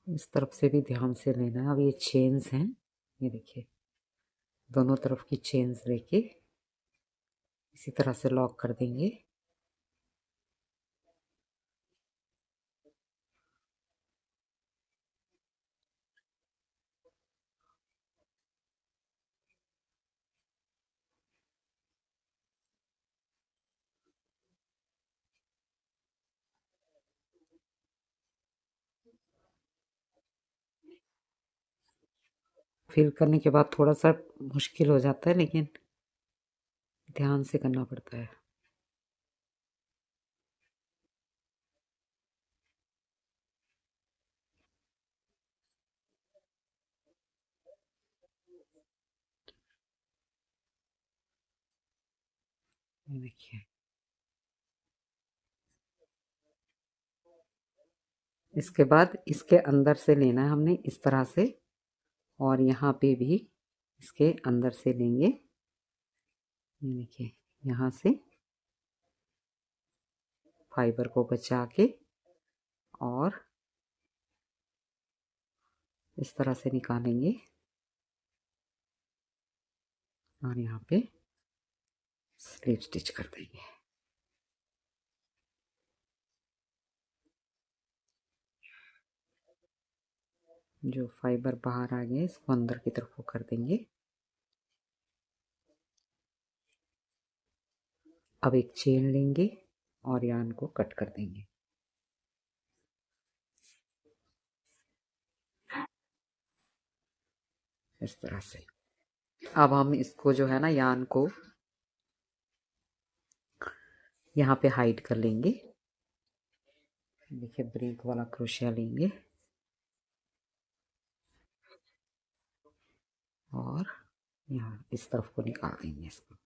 इस तरफ से भी ध्यान से लेना है। अब ये चेन्स हैं, ये देखिए, दोनों तरफ की चेन्स लेके इसी तरह से लॉक कर देंगे। फिल करने के बाद थोड़ा सा मुश्किल हो जाता है, लेकिन ध्यान से करना पड़ता है। ये देखिए, इसके बाद इसके अंदर से लेना है हमने इस तरह से, और यहाँ पे भी इसके अंदर से लेंगे। ये देखिए, यहाँ से फाइबर को बचा के और इस तरह से निकालेंगे, और यहाँ पे स्लीव स्टिच कर देंगे। जो फाइबर बाहर आ गया इसको अंदर की तरफ वो कर देंगे। अब एक चेन लेंगे और यान को कट कर देंगे इस तरह से। अब हम इसको जो है ना यान को यहाँ पे हाइड कर लेंगे। देखिए ब्रेक वाला क्रोशिया लेंगे और यहाँ इस तरफ को निकाल देंगे इसको।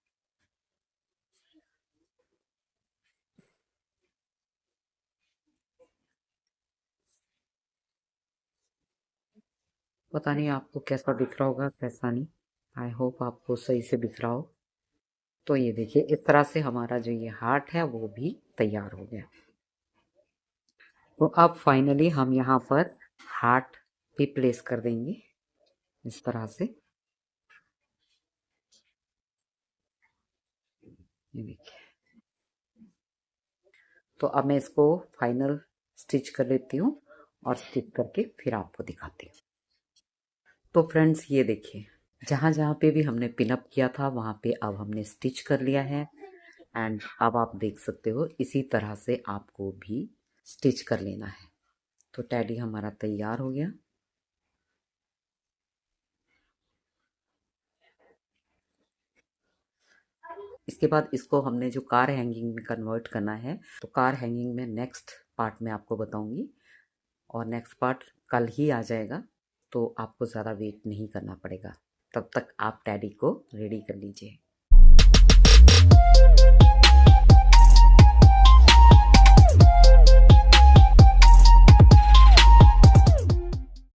पता नहीं आपको कैसा दिख रहा होगा कैसा नहीं, आई होप आपको सही से दिख रहा हो। तो ये देखिए इस तरह से हमारा जो ये हार्ट है वो भी तैयार हो गया। तो अब फाइनली हम यहाँ पर हार्ट भी प्लेस कर देंगे इस तरह से। ये देखिए। तो अब मैं इसको फाइनल स्टिच कर लेती हूँ और स्टिच करके फिर आपको दिखाती हूँ। तो फ्रेंड्स ये देखिए जहाँ जहाँ पे भी हमने पिनअप किया था वहाँ पे अब हमने स्टिच कर लिया है। एंड अब आप देख सकते हो इसी तरह से आपको भी स्टिच कर लेना है। तो टैडी हमारा तैयार हो गया। इसके बाद इसको हमने जो कार हैंगिंग में कन्वर्ट करना है, तो कार हैंगिंग में नेक्स्ट पार्ट में आपको बताऊंगी और नेक्स्ट पार्ट कल ही आ जाएगा। तो आपको ज़्यादा वेट नहीं करना पड़ेगा, तब तक आप टैडी को रेडी कर लीजिए।